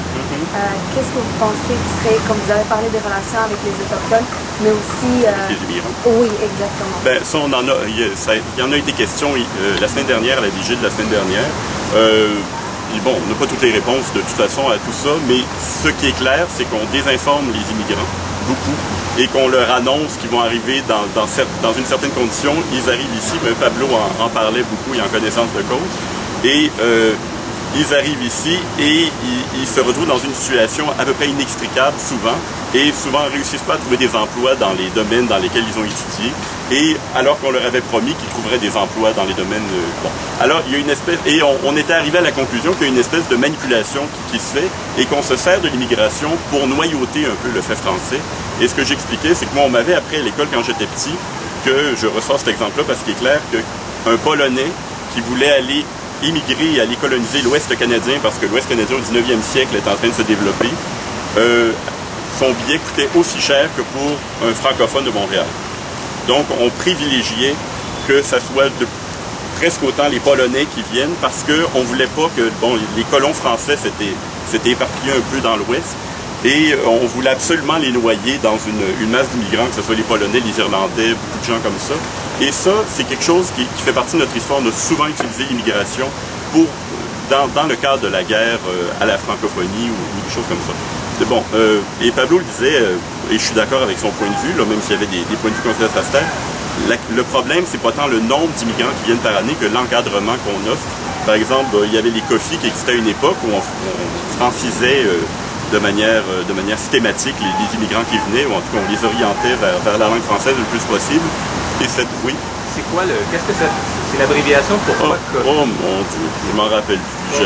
qu'est-ce que vous pensez qui serait, comme vous avez parlé des relations avec les Autochtones, mais aussi... Les immigrants. Oui, exactement. Ben ça, on en a, il y en a été question la semaine dernière, à la vigile de la semaine dernière. Et bon, on n'a pas toutes les réponses de toute façon à tout ça, mais ce qui est clair, c'est qu'on désinforme les immigrants, beaucoup, et qu'on leur annonce qu'ils vont arriver dans une certaine condition. Ils arrivent ici, mais Pablo en parlait beaucoup, il en connaissance de cause, et ils arrivent ici et ils se retrouvent dans une situation à peu près inextricable souvent, et souvent ne réussissent pas à trouver des emplois dans les domaines dans lesquels ils ont étudié, et alors qu'on leur avait promis qu'ils trouveraient des emplois dans les domaines... bon. Alors, il y a une espèce... Et on était arrivé à la conclusion qu'il y a une espèce de manipulation qui se fait, et qu'on se sert de l'immigration pour noyauter un peu le fait français. Et ce que j'expliquais, c'est que moi, on m'avait appris à l'école quand j'étais petit, que je ressors cet exemple-là parce qu'il est clair qu'un Polonais qui voulait aller immigrer et aller coloniser l'Ouest canadien, parce que l'Ouest canadien au 19e siècle est en train de se développer, son billet coûtait aussi cher que pour un francophone de Montréal. Donc, on privilégiait que ça soit presque autant les Polonais qui viennent, parce qu'on ne voulait pas que les colons français s'étaient éparpillés un peu dans l'Ouest, et on voulait absolument les noyer dans une masse d'immigrants, que ce soit les Polonais, les Irlandais, beaucoup de gens comme ça. Et ça, c'est quelque chose qui fait partie de notre histoire. On a souvent utilisé l'immigration pour dans le cadre de la guerre à la francophonie ou des choses comme ça. Bon, et Pablo le disait, et je suis d'accord avec son point de vue, là, même s'il y avait des points de vue contrastataires, le problème, c'est pas tant le nombre d'immigrants qui viennent par année que l'encadrement qu'on offre. Par exemple, il y avait les COFI qui existaient à une époque où on francisait de manière systématique les immigrants qui venaient, ou en tout cas on les orientait vers la langue française le plus possible. Et oui. C'est quoi qu'est-ce que c'est l'abréviation pour quoi? Oh mon Dieu, je m'en rappelle plus.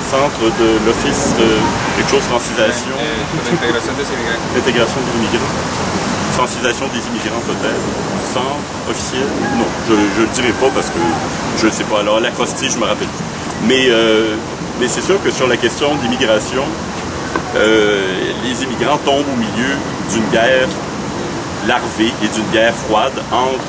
Centre de l'Office de quelque chose francisation. L'intégration des immigrants. L'intégration des immigrants. Francisation des immigrants peut-être. Centre officiel. Non, je ne le dirai pas parce que je ne sais pas. Alors l'acrostiche, je me rappelle plus. Mais c'est sûr que sur la question de l'immigration, les immigrants tombent au milieu d'une guerre larvée et d'une guerre froide entre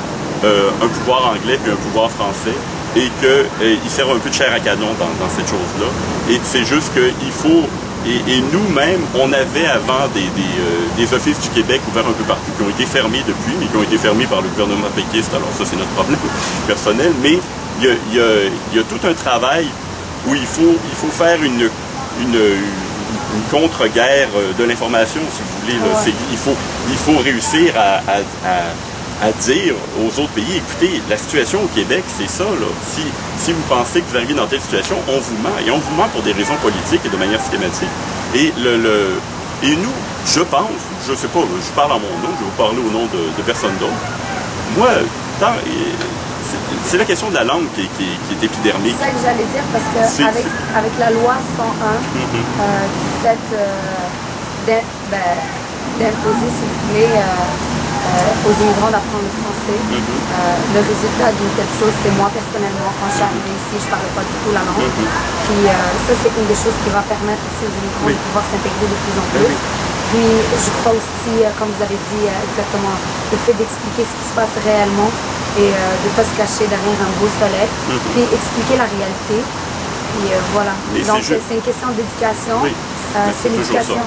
un pouvoir anglais et un pouvoir français, et qu'ils servent un peu de chair à canon dans cette chose-là. Et c'est juste qu'il faut... Et nous-mêmes, on avait avant des offices du Québec ouverts un peu partout, qui ont été fermés depuis, mais qui ont été fermés par le gouvernement péquiste. Alors ça, c'est notre problème personnel. Mais il y a tout un travail où il faut faire une contre-guerre de l'information, si vous voulez. Là. Ouais. Il faut réussir à dire aux autres pays, écoutez, la situation au Québec, c'est ça. Là. Si vous pensez que vous arrivez dans telle situation, on vous ment. Et on vous ment pour des raisons politiques et de manière systématique. Et nous, je pense, je sais pas, je parle en mon nom, je vais vous parler au nom de personne d'autre. Moi, c'est la question de la langue qui est épidermique. C'est ça que j'allais dire, parce que avec la loi 101 qui fait d'imposer, si vous voulez, aux immigrants d'apprendre le français, le résultat d'une telle chose, c'est moi personnellement, quand je suis arrivée ici, je ne parlais pas du tout la langue. Puis ça, c'est une des choses qui va permettre aussi aux immigrants de pouvoir s'intégrer de plus en plus. Puis je crois aussi, comme vous avez dit exactement, le fait d'expliquer ce qui se passe réellement et de ne pas se cacher derrière un beau soleil, puis expliquer la réalité. Puis voilà. Et donc c'est une question d'éducation. Oui. C'est l'éducation.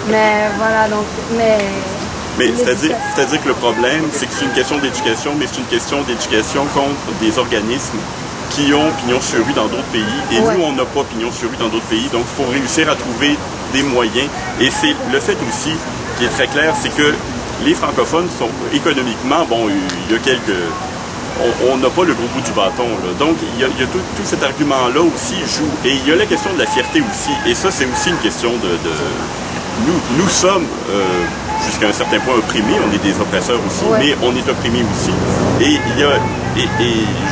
Mais voilà, donc... Mais c'est-à-dire que le problème, c'est que c'est une question d'éducation, mais c'est une question d'éducation contre des organismes qui ont pignon sur rue dans d'autres pays. Et nous, on n'a pas pignon sur rue dans d'autres pays. Donc, il faut réussir à trouver des moyens. Et c'est le fait aussi, qui est très clair, c'est que les francophones sont économiquement, bon, il y a quelques... On n'a pas le gros bout du bâton. Là. Donc, il y a tout cet argument-là aussi joue. Et il y a la question de la fierté aussi. Et ça, c'est aussi une question de... Nous sommes, jusqu'à un certain point, opprimés. On est des oppresseurs aussi, mais on est opprimés aussi. Et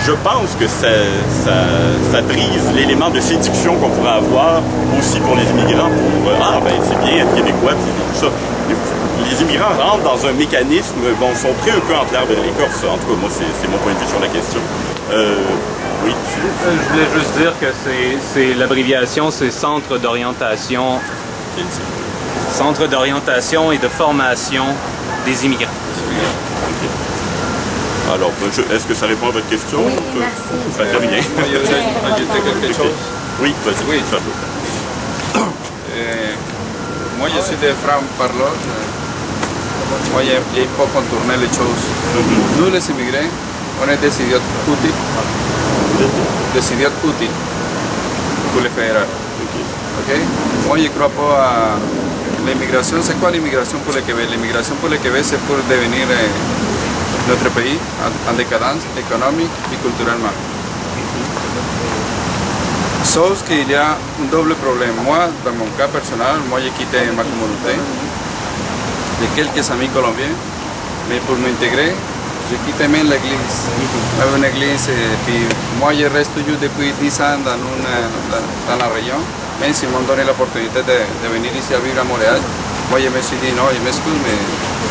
je pense que ça brise l'élément de séduction qu'on pourrait avoir aussi pour les immigrants. C'est bien être québécois, c'est tout ça. Les immigrants rentrent dans un mécanisme, sont pris un peu entre l'arbre et l'écorce. En tout cas, moi, c'est mon point de vue sur la question. Oui. Je voulais juste dire que c'est l'abréviation, c'est Centre d'orientation et de formation des immigrants. Okay. Alors, est-ce que ça répond à votre question? Oui, merci. Ça fait rien. Ajouter quelque chose? Oui, vas-y. Oui. Moi, je suis de franc-parleur. Moi, il faut contourner les choses. Nous, les immigrés, on est des idiotes utiles. Des idiotes utiles pour les fédéraux. Okay? Moi, je ne crois pas à l'immigration. C'est quoi l'immigration pour le Québec? L'immigration pour le Québec, c'est pour devenir notre pays en décadence économique et culturellement. Sauf qu'il y a un double problème. Moi, dans mon cas personnel, moi j'ai quitté ma communauté de quelques amis colombiens, mais pour m'intégrer, j'ai quitté même l'église. Une église, et puis moi je reste toujours depuis 10 ans dans la région, même s'ils m'ont donné l'opportunité de venir ici à vivre à Montréal. Moi je me suis dit non, je m'excuse, mais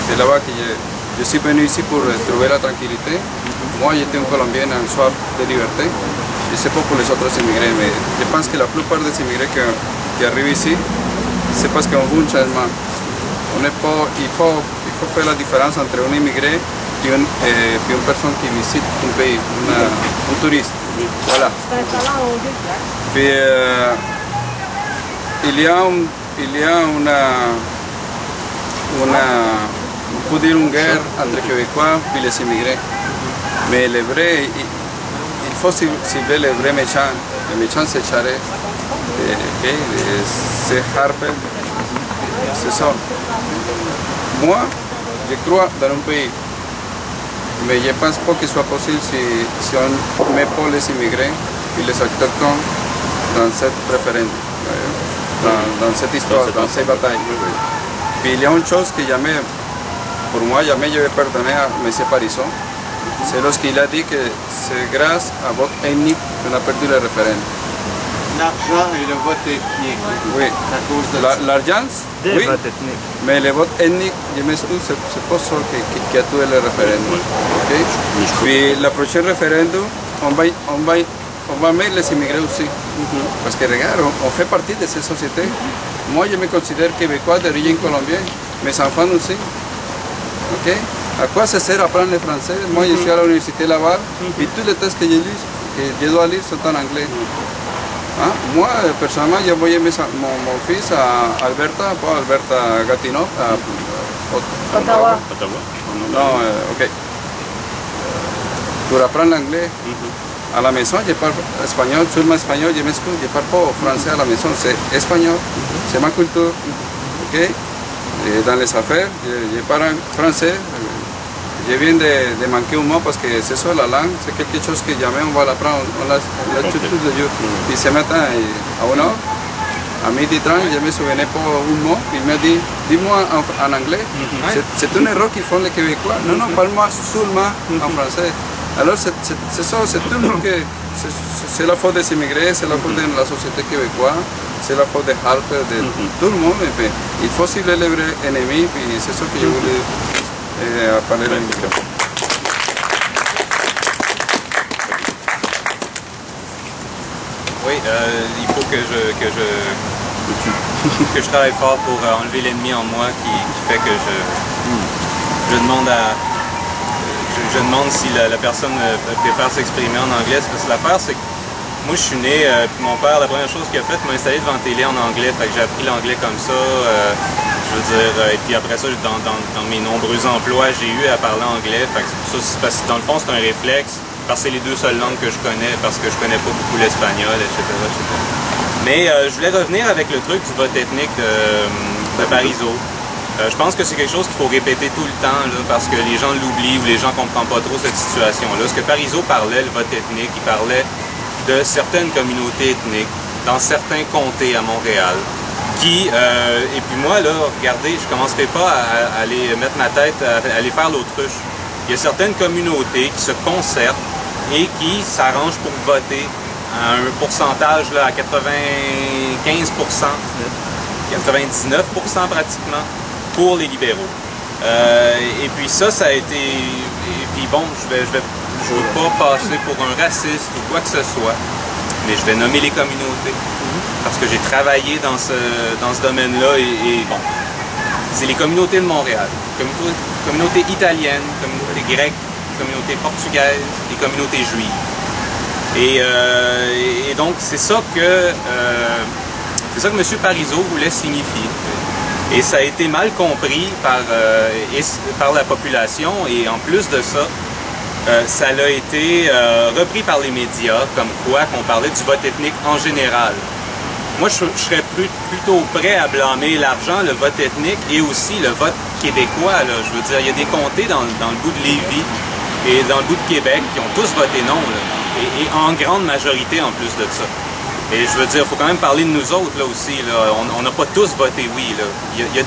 c'est là-bas que je suis venu ici pour trouver la tranquillité. Moi j'étais un Colombien en soif de liberté. Je ne sais pas pour les autres immigrés, mais je pense que la plupart des immigrés qui arrivent ici, c'est parce qu'on veut un changement. Il faut faire la différence entre un immigré et une personne qui visite un pays, un touriste. Voilà. Puis, il y a on peut dire une guerre entre les Québécois et les immigrés. Mais les vrais faut cibler les vrais méchants. Les méchants, c'est Charest, c'est Harper, c'est ça. Moi, je crois dans un pays, mais je ne pense pas qu'il soit possible si on ne met pas les immigrés et les autochtones dans cette référendum, dans cette histoire, dans cette bataille. Puis il y a une chose que jamais, pour moi, jamais je vais pardonner à M. Parizeau, c'est lorsqu'il a dit que c'est grâce à vote ethnique qu'on a perdu le référendum. L'argent et le vote ethnique. Oui. À cause de l'argent, oui, mais le vote ethnique, je m'excuse, c'est pas ça qui a tué le référendum. Okay? Puis le prochain référendum, on va mettre les immigrés aussi. Parce que regarde, on fait partie de cette société. Moi, je me considère québécois d'origine colombienne, mes enfants aussi. Okay? À quoi ça sert apprendre le français? Moi, je suis à l'université Laval et tous les textes que je dois lire sont en anglais. Hein? Moi, personnellement, j'ai envoyé mon fils à Alberta, pas Alberta, Gatineau, à Ottawa. Non, ok. Pour apprendre l'anglais. À la maison, je parle espagnol, seulement espagnol, je m'excuse, je ne parle pas français à la maison, c'est espagnol, c'est ma culture. Okay? Et dans les affaires, je parle français. Je viens de manquer un mot parce que c'est ça, la langue, c'est quelque chose que jamais on va l'apprendre, on l'a tout de jour. Puis ce matin, à 1 heure, à 12h30, je me souvenais pas un mot, il m'a dit, dis-moi en anglais. C'est une erreur qu'ils font les Québécois. Non, non, parle-moi seulement en français. Alors c'est ça, c'est tout le monde que, c'est la faute des immigrés, c'est la faute de la société québécoise, c'est la faute de Harper, de tout le monde. Mais il faut cibler les vrais ennemis, puis c'est ça que je voulais parler dans le micro. Oui, il faut que je travaille fort pour enlever l'ennemi en moi qui fait que je demande je demande si la personne préfère s'exprimer en anglais. Parce que l'affaire, c'est que moi, je suis né, puis mon père, la première chose qu'il a faite, m'a installé devant la télé en anglais. Fait que j'ai appris l'anglais comme ça. Je veux dire, et puis après ça, dans mes nombreux emplois, j'ai eu à parler anglais. Fait que c'est parce que dans le fond, c'est un réflexe. Parce que c'est les deux seules langues que je connais, parce que je connais pas beaucoup l'espagnol, etc., etc. Mais je voulais revenir avec le truc du vote ethnique de Parizeau. Je pense que c'est quelque chose qu'il faut répéter tout le temps, là, parce que les gens l'oublient ou les gens ne comprennent pas trop cette situation-là. Ce que Parizeau parlait, le vote ethnique, il parlait de certaines communautés ethniques dans certains comtés à Montréal. Et puis moi, là, regardez, je ne commencerai pas à aller mettre ma tête, à aller faire l'autruche. Il y a certaines communautés qui se concertent et qui s'arrangent pour voter à un pourcentage là, à 95%, 99% pratiquement, pour les libéraux. Et puis ça a été... Et puis bon, je veux pas passer pour un raciste ou quoi que ce soit, mais je vais nommer les communautés. Parce que j'ai travaillé dans ce domaine-là et bon, c'est les communautés de Montréal. Communautés italiennes, communautés grecques, communautés portugaises, les communautés juives. Et donc c'est ça que M. Parizeau voulait signifier. Et ça a été mal compris par la population et en plus de ça, ça a été repris par les médias comme quoi qu'on parlait du vote ethnique en général. Moi, je serais plutôt prêt à blâmer l'argent, le vote ethnique et aussi le vote québécois. Là. Je veux dire, il y a des comtés dans le bout de Lévis et dans le bout de Québec qui ont tous voté non, là, et en grande majorité en plus de ça. Et je veux dire, il faut quand même parler de nous autres là aussi. Là. On n'a pas tous voté oui. Là. Il y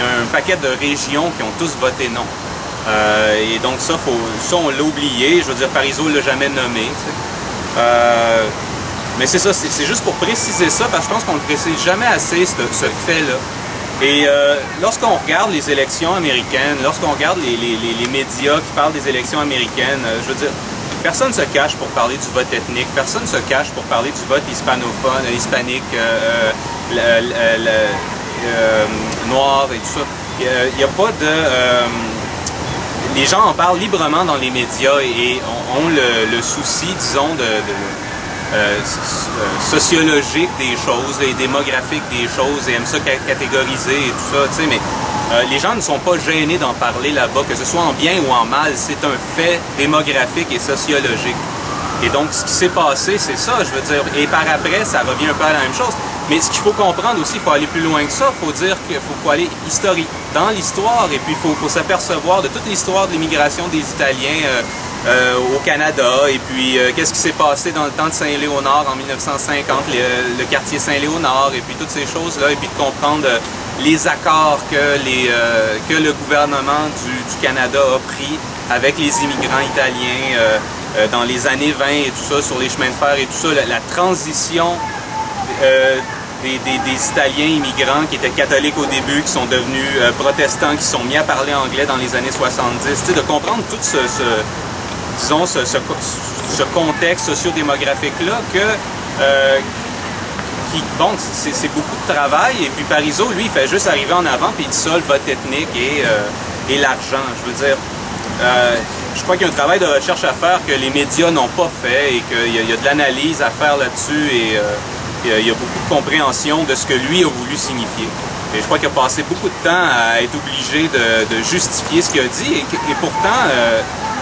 a un paquet de régions qui ont tous voté non. Et donc ça, on l'a oublié. Je veux dire, Parizeau ne l'a jamais nommé. Mais c'est ça, c'est juste pour préciser ça, parce que je pense qu'on ne le précise jamais assez, ce fait-là. Et lorsqu'on regarde les élections américaines, lorsqu'on regarde les médias qui parlent des élections américaines, je veux dire, personne ne se cache pour parler du vote ethnique, personne ne se cache pour parler du vote hispanophone, hispanique, noir et tout ça. Il n'y a pas de... les gens en parlent librement dans les médias et ont le souci, disons, sociologique des choses, et démographique des choses, et aiment ça catégoriser et tout ça, tu sais, mais les gens ne sont pas gênés d'en parler là-bas, que ce soit en bien ou en mal, c'est un fait démographique et sociologique. Et donc, ce qui s'est passé, c'est ça, je veux dire. Et par après, ça revient un peu à la même chose. Mais ce qu'il faut comprendre aussi, il faut aller plus loin que ça. Il faut dire qu'il faut aller historique dans l'histoire. Et puis, il faut s'apercevoir de toute l'histoire de l'immigration des Italiens au Canada. Et puis, qu'est-ce qui s'est passé dans le temps de Saint-Léonard en 1950, le quartier Saint-Léonard. Et puis, toutes ces choses-là. Et puis, de comprendre les accords que le gouvernement du Canada a pris avec les immigrants italiens dans les années 20 et tout ça, sur les chemins de fer et tout ça, la transition des Italiens immigrants qui étaient catholiques au début, qui sont devenus protestants, qui sont mis à parler anglais dans les années 70, tu sais, de comprendre tout ce contexte socio-démographique-là bon, c'est beaucoup de travail, et puis Parizeau, lui, il fait juste arriver en avant, puis il dissolve le vote ethnique et l'argent. Je veux dire, je crois qu'il y a un travail de recherche à faire que les médias n'ont pas fait, et qu'il y a de l'analyse à faire là-dessus, et il y a beaucoup de compréhension de ce que lui a voulu signifier. Et je crois qu'il a passé beaucoup de temps à être obligé de justifier ce qu'il a dit, et pourtant,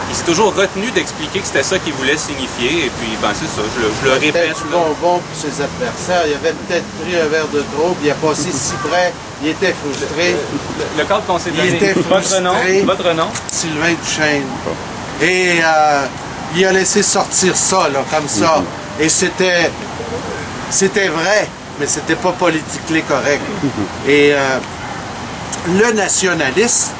il s'est toujours retenu d'expliquer que c'était ça qu'il voulait signifier, et puis ben c'est ça, je le répète. C'était bon pour ses adversaires, il avait peut-être pris un verre de trop, puis il a passé si près, il était frustré. Le cadre qu'on s'est donné. Il était frustré. Votre nom? Sylvain Duchesne. Et il a laissé sortir ça, là, comme ça. Et c'était vrai, mais c'était pas politiquement correct. Et le nationalisme,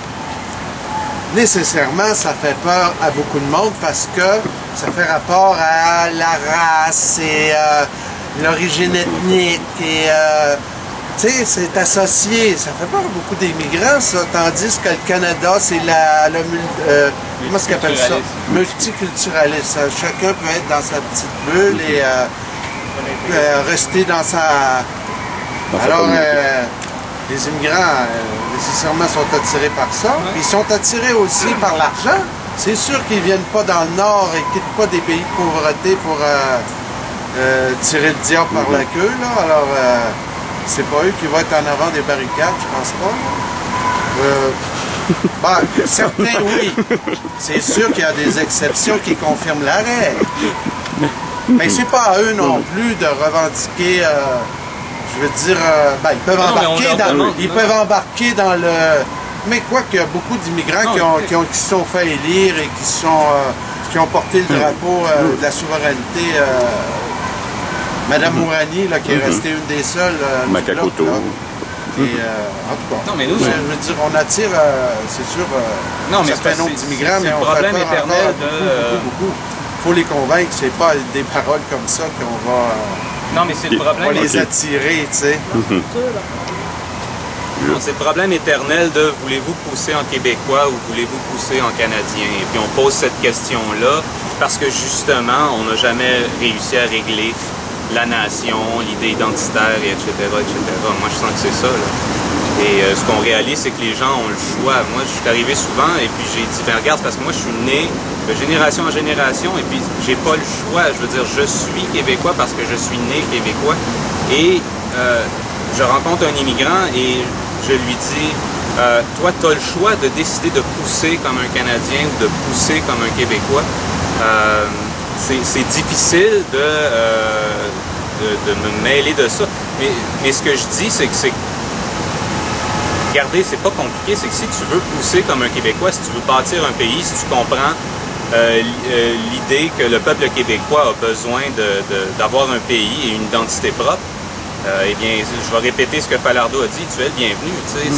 nécessairement, ça fait peur à beaucoup de monde parce que ça fait rapport à la race et l'origine ethnique et tu sais, c'est associé, ça fait peur à beaucoup d'immigrants, ça, tandis que le Canada, c'est comment est-ce qu'on appelle ça? Multiculturalisme. Chacun peut être dans sa petite bulle et rester dans sa... Alors, les immigrants, nécessairement, sont attirés par ça. Ils sont attirés aussi par l'argent. C'est sûr qu'ils ne viennent pas dans le Nord et ne quittent pas des pays de pauvreté pour tirer le diable par la queue. Là. Alors, c'est pas eux qui vont être en avant des barricades, je pense pas. Certains, oui. C'est sûr qu'il y a des exceptions qui confirment la règle. Mais c'est pas à eux non plus de revendiquer... je veux dire, ils peuvent embarquer dans le... Mais quoi qu'il y a beaucoup d'immigrants qui se sont fait élire et qui ont porté le drapeau de la souveraineté. Madame Mourani, là, qui est restée une des seules. Makakoto. Et en tout cas, non, mais nous, je veux dire, on attire, c'est sûr, un certain nombre d'immigrants, mais on fait problème peur éternel encore beaucoup. Il faut les convaincre, c'est pas des paroles comme ça qu'on va... Non, mais c'est le problème. On va les attirer, tu sais. C'est le problème éternel de voulez-vous pousser en québécois ou voulez-vous pousser en canadien? Et puis on pose cette question-là parce que justement, on n'a jamais réussi à régler la nation, l'idée identitaire, et etc., etc. Moi, je sens que c'est ça, là. Et ce qu'on réalise, c'est que les gens ont le choix. Moi, je suis arrivé souvent et puis j'ai dit, ben regarde, parce que moi, je suis né de génération en génération et puis j'ai pas le choix. Je veux dire, je suis québécois parce que je suis né québécois. Et je rencontre un immigrant et je lui dis, toi, tu as le choix de décider de pousser comme un Canadien ou de pousser comme un Québécois. C'est difficile de me mêler de ça. Mais ce que je dis, c'est que regardez, c'est pas compliqué, c'est que si tu veux pousser comme un Québécois, si tu veux bâtir un pays, si tu comprends l'idée que le peuple québécois a besoin d'avoir un pays et une identité propre, eh bien, je vais répéter ce que Falardeau a dit, tu es le bienvenu, tu sais.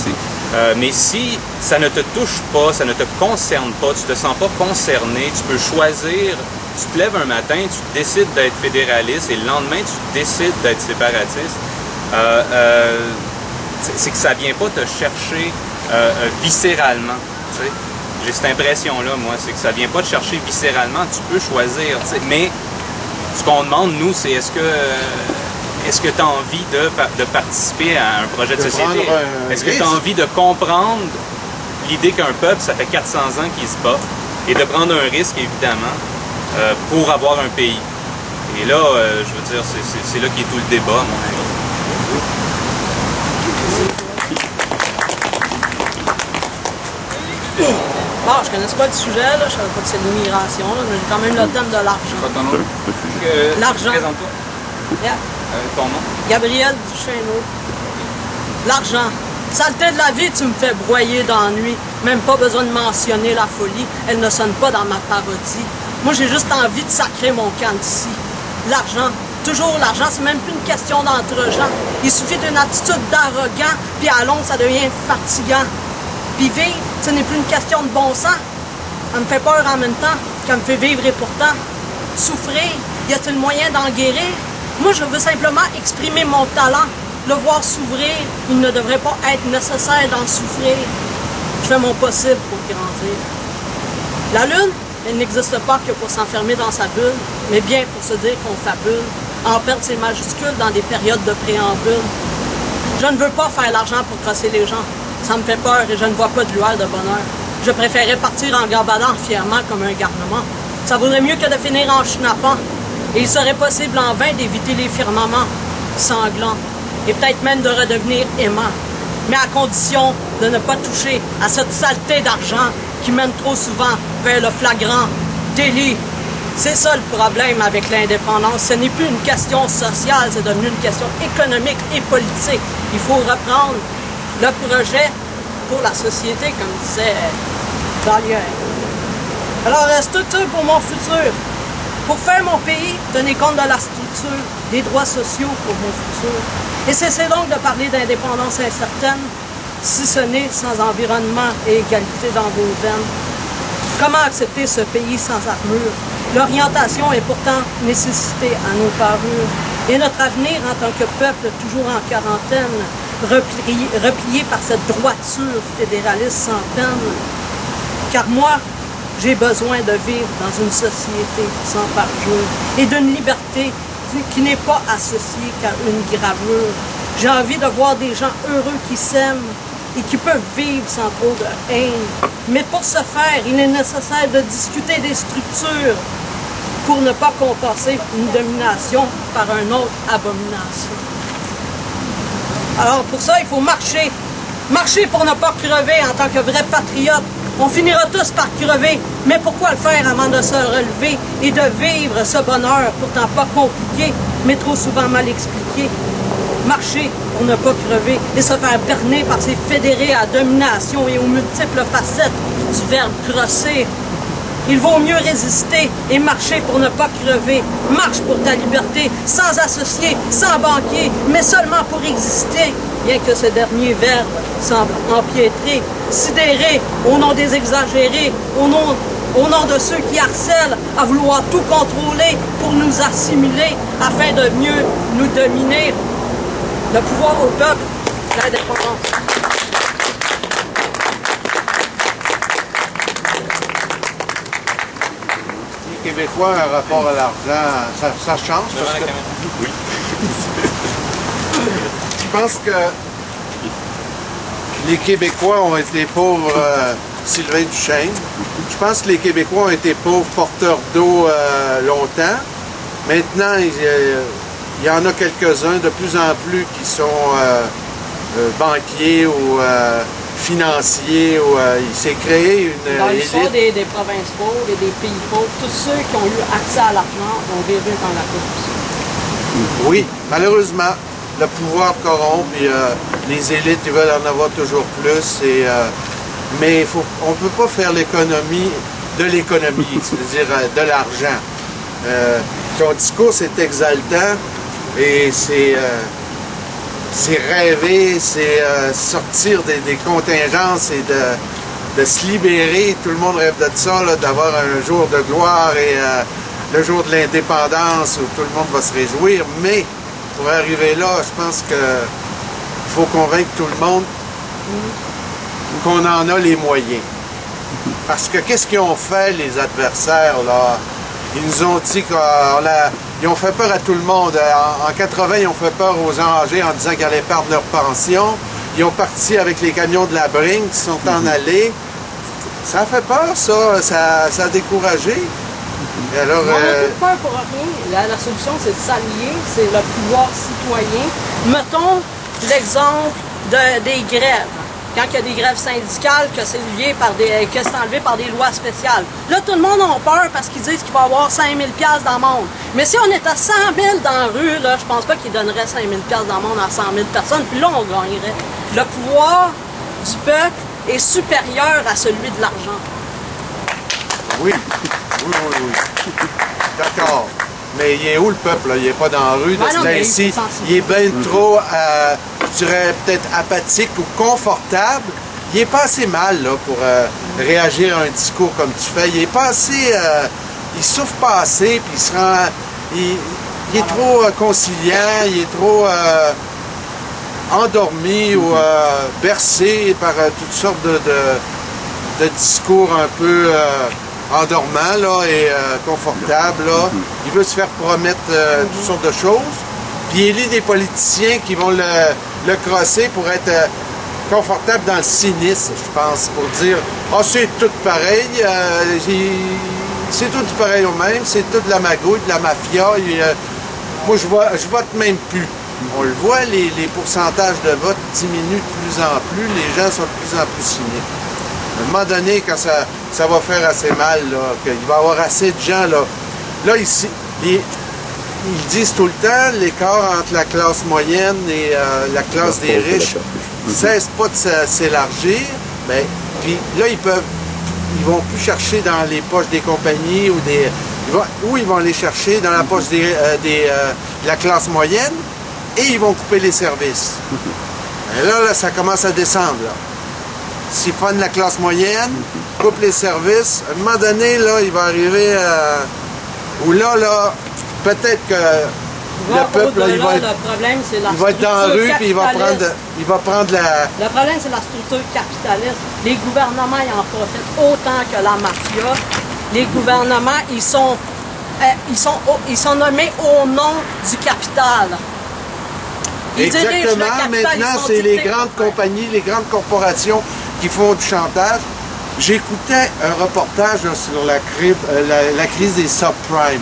Mais si ça ne te touche pas, ça ne te concerne pas, tu te sens pas concerné, tu peux choisir, tu te lèves un matin, tu décides d'être fédéraliste et le lendemain, tu décides d'être séparatiste, c'est que ça vient pas te chercher viscéralement, tu sais. J'ai cette impression-là, moi, c'est que ça vient pas te chercher viscéralement, tu peux choisir, tu sais. Mais ce qu'on demande, nous, c'est est-ce que tu as envie de participer à un projet de société? Est-ce que tu as envie de comprendre l'idée qu'un peuple, ça fait 400 ans qu'il se bat, et de prendre un risque, évidemment, pour avoir un pays? Et là, je veux dire, c'est là qu'est tout le débat, à mon avis. Bon, je connaissais pas le sujet, là, je savais pas que c'est l'immigration, mais j'ai quand même le thème de l'argent. Pas ton nom? L'argent. Présente-toi. Yeah. Ton nom? Gabriel Duchesneau. L'argent. Saleté de la vie, tu me fais broyer d'ennui. Même pas besoin de mentionner la folie. Elle ne sonne pas dans ma parodie. Moi, j'ai juste envie de sacrer mon camp d'ici. L'argent. Toujours l'argent, c'est même plus une question d'entre-gens. Il suffit d'une attitude d'arrogant, puis à long, ça devient fatigant. Puis vivre, ce n'est plus une question de bon sens. Ça me fait peur en même temps, qu'elle me fait vivre et pourtant souffrir. Y a-t-il moyen d'en guérir? Moi, je veux simplement exprimer mon talent. Le voir s'ouvrir, il ne devrait pas être nécessaire d'en souffrir. Je fais mon possible pour grandir. La lune, elle n'existe pas que pour s'enfermer dans sa bulle, mais bien pour se dire qu'on fabule, en perdre ses majuscules dans des périodes de préambule. Je ne veux pas faire l'argent pour crosser les gens. Ça me fait peur et je ne vois pas de lueur de bonheur. Je préférais partir en gambadant fièrement comme un garnement. Ça vaudrait mieux que de finir en schnappant. Et il serait possible en vain d'éviter les firmaments sanglants. Et peut-être même de redevenir aimant. Mais à condition de ne pas toucher à cette saleté d'argent qui mène trop souvent vers le flagrant délit. C'est ça le problème avec l'indépendance. Ce n'est plus une question sociale, c'est devenu une question économique et politique. Il faut reprendre le projet pour la société, comme disait Dalier. Alors, structure pour mon futur. Pour faire mon pays, tenez compte de la structure, des droits sociaux pour mon futur. Et cessez donc de parler d'indépendance incertaine, si ce n'est sans environnement et égalité dans vos veines. Comment accepter ce pays sans armure? L'orientation est pourtant nécessité à nos parures. Et notre avenir en tant que peuple, toujours en quarantaine, replié par cette droiture fédéraliste sans peine. Car moi, j'ai besoin de vivre dans une société sans parjure et d'une liberté qui n'est pas associée qu'à une gravure. J'ai envie de voir des gens heureux qui s'aiment et qui peuvent vivre sans trop de haine. Mais pour ce faire, il est nécessaire de discuter des structures pour ne pas compenser une domination par une autre abomination. Alors pour ça, il faut marcher. Marcher pour ne pas crever en tant que vrai patriote. On finira tous par crever, mais pourquoi le faire avant de se relever et de vivre ce bonheur, pourtant pas compliqué, mais trop souvent mal expliqué? Marcher pour ne pas crever et se faire berner par ces fédérés à domination et aux multiples facettes du verbe crosser. Il vaut mieux résister et marcher pour ne pas crever. Marche pour ta liberté, sans associé, sans banquier, mais seulement pour exister. Bien que ce dernier verbe semble empiétré, sidéré au nom des exagérés, au nom de ceux qui harcèlent à vouloir tout contrôler pour nous assimiler afin de mieux nous dominer. Le pouvoir au peuple, l'indépendance. Les Québécois, un rapport à l'argent, ça change parce que... Oui. Je pense que les Québécois ont été pauvres, Sylvain Duchesne. Je pense que les Québécois ont été pauvres porteurs d'eau longtemps. Maintenant, il y en a quelques-uns de plus en plus qui sont banquiers ou financiers. Il s'est créé une dans élite. l'histoire des provinces pauvres et des pays pauvres, tous ceux qui ont eu accès à l'argent ont vécu dans la corruption. Oui, malheureusement, le pouvoir corrompt et les élites ils veulent en avoir toujours plus. Mais on ne peut pas faire l'économie de l'économie, c'est-à-dire de l'argent. Ton discours, c'est exaltant et c'est rêver, c'est sortir des contingences et de se libérer. Tout le monde rêve de ça, d'avoir un jour de gloire et le jour de l'indépendance où tout le monde va se réjouir. Mais pour arriver là, je pense qu'il faut convaincre tout le monde qu'on en a les moyens. Parce que qu'est-ce qu'ils ont fait, les adversaires, là? Ils nous ont dit qu'ils ont fait peur à tout le monde. En 80, ils ont fait peur aux âgés en disant qu'ils allaient perdre leur pension. Ils ont parti avec les camions de la Bring qui sont en allée. Ça a fait peur, ça. Ça a découragé. Et alors, on n'a plus peur pour rien. La solution, c'est de s'allier, c'est le pouvoir citoyen. Mettons l'exemple des grèves. quand il y a des grèves syndicales, que c'est lié par que c'est enlevé par des lois spéciales. Là, tout le monde a peur parce qu'ils disent qu'il va y avoir 5 000 $ dans le monde. Mais si on était à 100 000 dans la rue, là, je pense pas qu'ils donneraient 5 000 $ dans le monde à 100 000 personnes, puis là, on gagnerait. Le pouvoir du peuple est supérieur à celui de l'argent. Oui, d'accord. Mais il est où le peuple, là? Il n'est pas dans la rue de ce temps-ci. Il est bien trop, je dirais, peut-être apathique ou confortable. Il est pas assez mal, là, pour réagir à un discours comme tu fais. Il est pas assez... il souffre pas assez, puis il se rend... Il est trop conciliant, il est trop endormi ou bercé par toutes sortes de discours un peu... endormant là, et confortable. Là. Il veut se faire promettre toutes sortes de choses. Puis il élit des politiciens qui vont le crosser pour être confortable dans le cynisme, je pense, pour dire « Ah, c'est tout pareil, c'est tout pareil au même, c'est tout de la magouille, de la mafia. Moi, je vote même plus. » On le voit, les pourcentages de vote diminuent de plus en plus, les gens sont de plus en plus cyniques. À un moment donné, quand ça va faire assez mal, qu'il va y avoir assez de gens, là ici, ils disent tout le temps, l'écart entre la classe moyenne et la classe des riches ne cesse pas de s'élargir. Puis là, ils vont plus chercher dans les poches des compagnies ou ils vont les chercher dans la poche de la classe moyenne et ils vont couper les services. Et là, ça commence à descendre, là. S'ils prennent la classe moyenne, coupent les services, à un moment donné, là, il va arriver où là, peut-être que le peuple, là, il va être dans la rue, puis il va prendre la... Le problème, c'est la structure capitaliste. Les gouvernements, ils en profitent autant que la mafia. Les gouvernements, ils sont nommés au nom du capital. Exactement. Maintenant, c'est les grandes compagnies, les grandes corporations qui font du chantage. J'écoutais un reportage là, sur la crise des subprimes.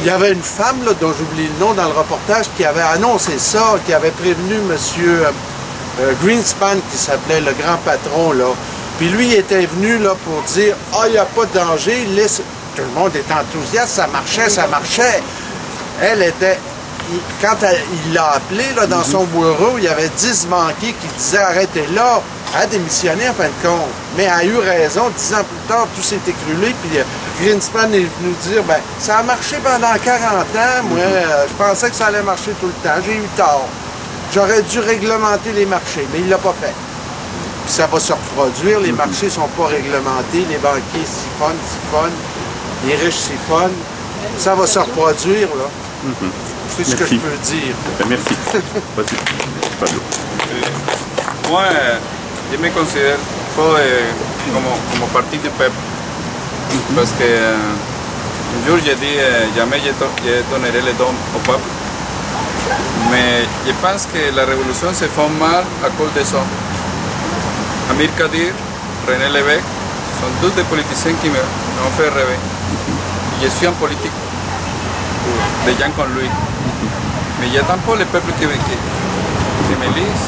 Il y avait une femme, là, dont j'oublie le nom dans le reportage, qui avait annoncé ça, qui avait prévenu M. Greenspan, qui s'appelait le grand patron. Là. Puis lui, il était venu là, pour dire « Ah, il n'y a pas de danger. » Tout le monde était enthousiaste, ça marchait, ça marchait. Elle était... Quand il l'a appelé là, dans son bureau, il y avait 10 banquiers qui disaient « Arrêtez là ». Elle a démissionné en fin de compte. Mais elle a eu raison. 10 ans plus tard, tout s'est écroulé. Puis Greenspan est venu dire, ben, ça a marché pendant 40 ans. Moi, je pensais que ça allait marcher tout le temps. J'ai eu tort. J'aurais dû réglementer les marchés, mais il ne l'a pas fait. Puis ça va se reproduire. Les marchés ne sont pas réglementés. Les banquiers siphonnent. Les riches siphonnent. Ça va se reproduire, là. C'est ce que je peux dire. Merci. Moi, je me considère como parti du peuple. Parce que un jour j'ai dit jamais je donnerai le don au peuple. Mais je pense que la révolution se fait mal à cause de ça. Amir Kadir, René Lévesque sont tous des politiciens qui m'ont fait rêver. Je suis un politique de gens comme lui. Mais il y a tant pas le peuple qui me lise.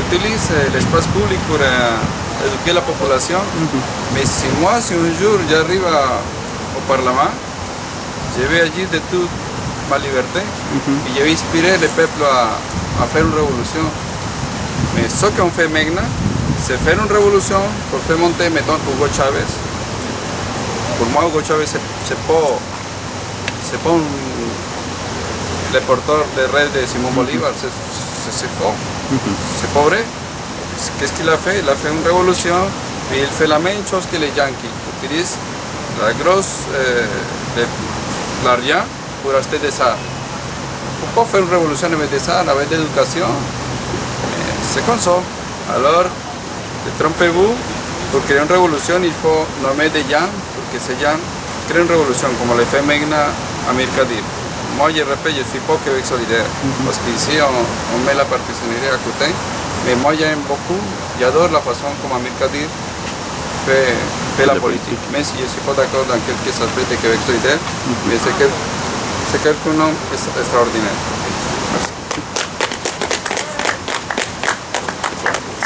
J'utilise l'espace public pour éduquer la population. Mais si un jour j'arrive au Parlement, je vais agir de toute ma liberté et je vais inspirer le peuple à faire une révolution. Mais ce qu'on fait maintenant, c'est faire une révolution pour faire monter, mettons, Hugo Chávez. Pour moi, Hugo Chávez, c'est pas le porteur de rêve de Simón Bolívar, c'est faux. C'est pas vrai. Qu'est-ce qu'il a fait? Il a fait une révolution et il fait la même chose que les Yankees. Il utilise la grosse l'argent pour acheter des armes. Pourquoi faire une révolution avec des armes, avec de l'éducation? C'est comme ça. Alors, trompez-vous, pour créer une révolution, il faut nommer des gens, pour que ces gens créent une révolution, comme le fait maintenant Amir Kadir. Moi, je répète, je ne suis pas Québec solidaire, parce qu'ici, on met la partisanerie à côté. Mais moi, j'aime beaucoup, j'adore la façon comme Amir Kadir fait la politique. Même si je ne suis pas d'accord dans quelques aspects de Québec solidaire, mais c'est quelqu'un extraordinaire. Merci.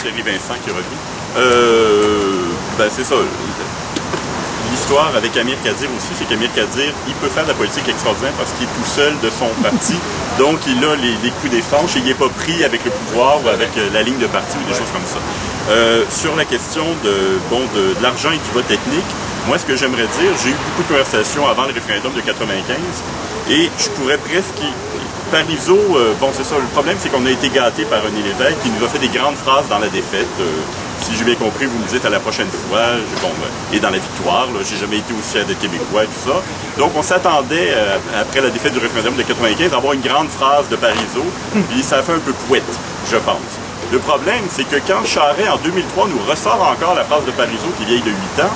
Thierry Vincent qui revient. Ben c'est ça. L'histoire avec Amir Kadir aussi, c'est qu'Amir Kadir, il peut faire de la politique extraordinaire parce qu'il est tout seul de son parti. Donc, il a les coups des franches et il n'est pas pris avec le pouvoir ou avec la ligne de parti ou des choses comme ça. Sur la question de l'argent et du vote ethnique, moi, ce que j'aimerais dire, j'ai eu beaucoup de conversations avant le référendum de 95 et je pourrais presque... Parizeau, c'est ça, le problème, c'est qu'on a été gâtés par René Lévesque qui nous a fait des grandes phrases dans la défaite. Si j'ai bien compris, vous me dites à la prochaine fois, et dans la victoire, j'ai jamais été aussi fier d'être Québécois et tout ça. Donc, on s'attendait, après la défaite du référendum de 95, à avoir une grande phrase de Parizeau, puis ça a fait un peu couette, je pense. Le problème, c'est que quand Charest, en 2003, nous ressort encore la phrase de Parizeau qui vieille de 8 ans,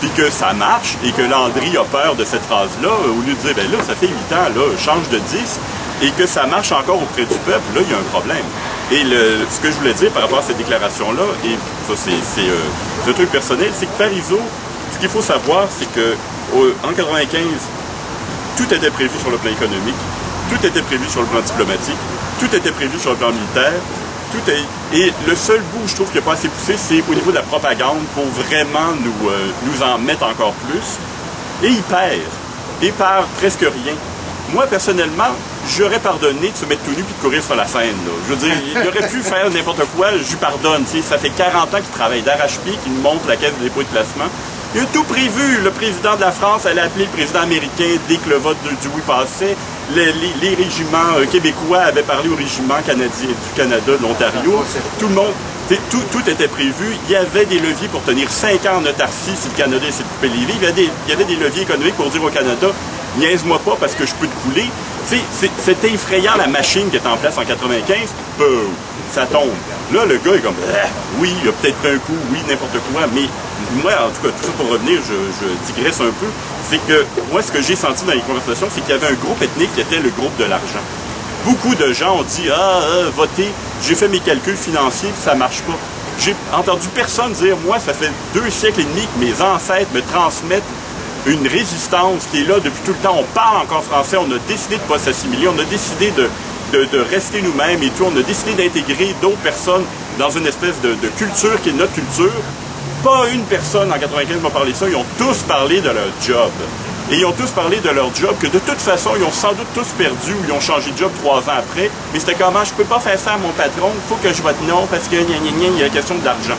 puis que ça marche, et que Landry a peur de cette phrase-là, au lieu de dire, ben là, ça fait 8 ans, là, change de 10, et que ça marche encore auprès du peuple, là, il y a un problème. Et ce que je voulais dire par rapport à cette déclaration-là, et ça, c'est un truc personnel, c'est que Parizeau, ce qu'il faut savoir, c'est que en 95, tout était prévu sur le plan économique, tout était prévu sur le plan diplomatique, tout était prévu sur le plan militaire, et le seul bout, je trouve, qui n'a pas assez poussé, c'est au niveau de la propagande pour vraiment nous en mettre encore plus. Et il perd. Et par presque rien. Moi, personnellement, j'aurais pardonné de se mettre tout nu et de courir sur la scène. Là. Je veux dire, il aurait pu faire n'importe quoi, je lui pardonne. T'sais, ça fait 40 ans qu'il travaille d'arrache-pied, qu'il nous montre la caisse de dépôt et de placement. Il a tout prévu. Le président de la France allait appeler le président américain dès que le vote du oui passait. Les régiments québécois avaient parlé aux régiments canadiens du Canada, de l'Ontario. Tout le monde... Tout était prévu. Il y avait des leviers pour tenir 5 ans en autarcie si le Canada essaie de couper les livres. Il y avait des leviers économiques pour dire au Canada, niaise-moi pas parce que je peux te couler. C'était effrayant la machine qui est en place en 95. Ça tombe. Là, le gars est comme, oui, il a peut-être pris un coup, oui, n'importe quoi, mais moi, en tout cas, tout ça pour revenir, je digresse un peu, c'est que moi, ce que j'ai senti dans les conversations, c'est qu'il y avait un groupe ethnique qui était le groupe de l'argent. Beaucoup de gens ont dit, votez, j'ai fait mes calculs financiers, ça marche pas. J'ai entendu personne dire, moi, ça fait 2 siècles et demi que mes ancêtres me transmettent une résistance qui est là depuis tout le temps. On parle encore français, on a décidé de ne pas s'assimiler, on a décidé de rester nous-mêmes et tout. On a décidé d'intégrer d'autres personnes dans une espèce de culture qui est notre culture. Pas une personne en 95 m'a parlé de ça, ils ont tous parlé de leur job. Et ils ont tous parlé de leur job, que de toute façon, ils ont sans doute tous perdu ou ils ont changé de job 3 ans après. Mais c'était comment, je peux pas faire ça à mon patron, il faut que je vote non parce que il y a la question de l'argent.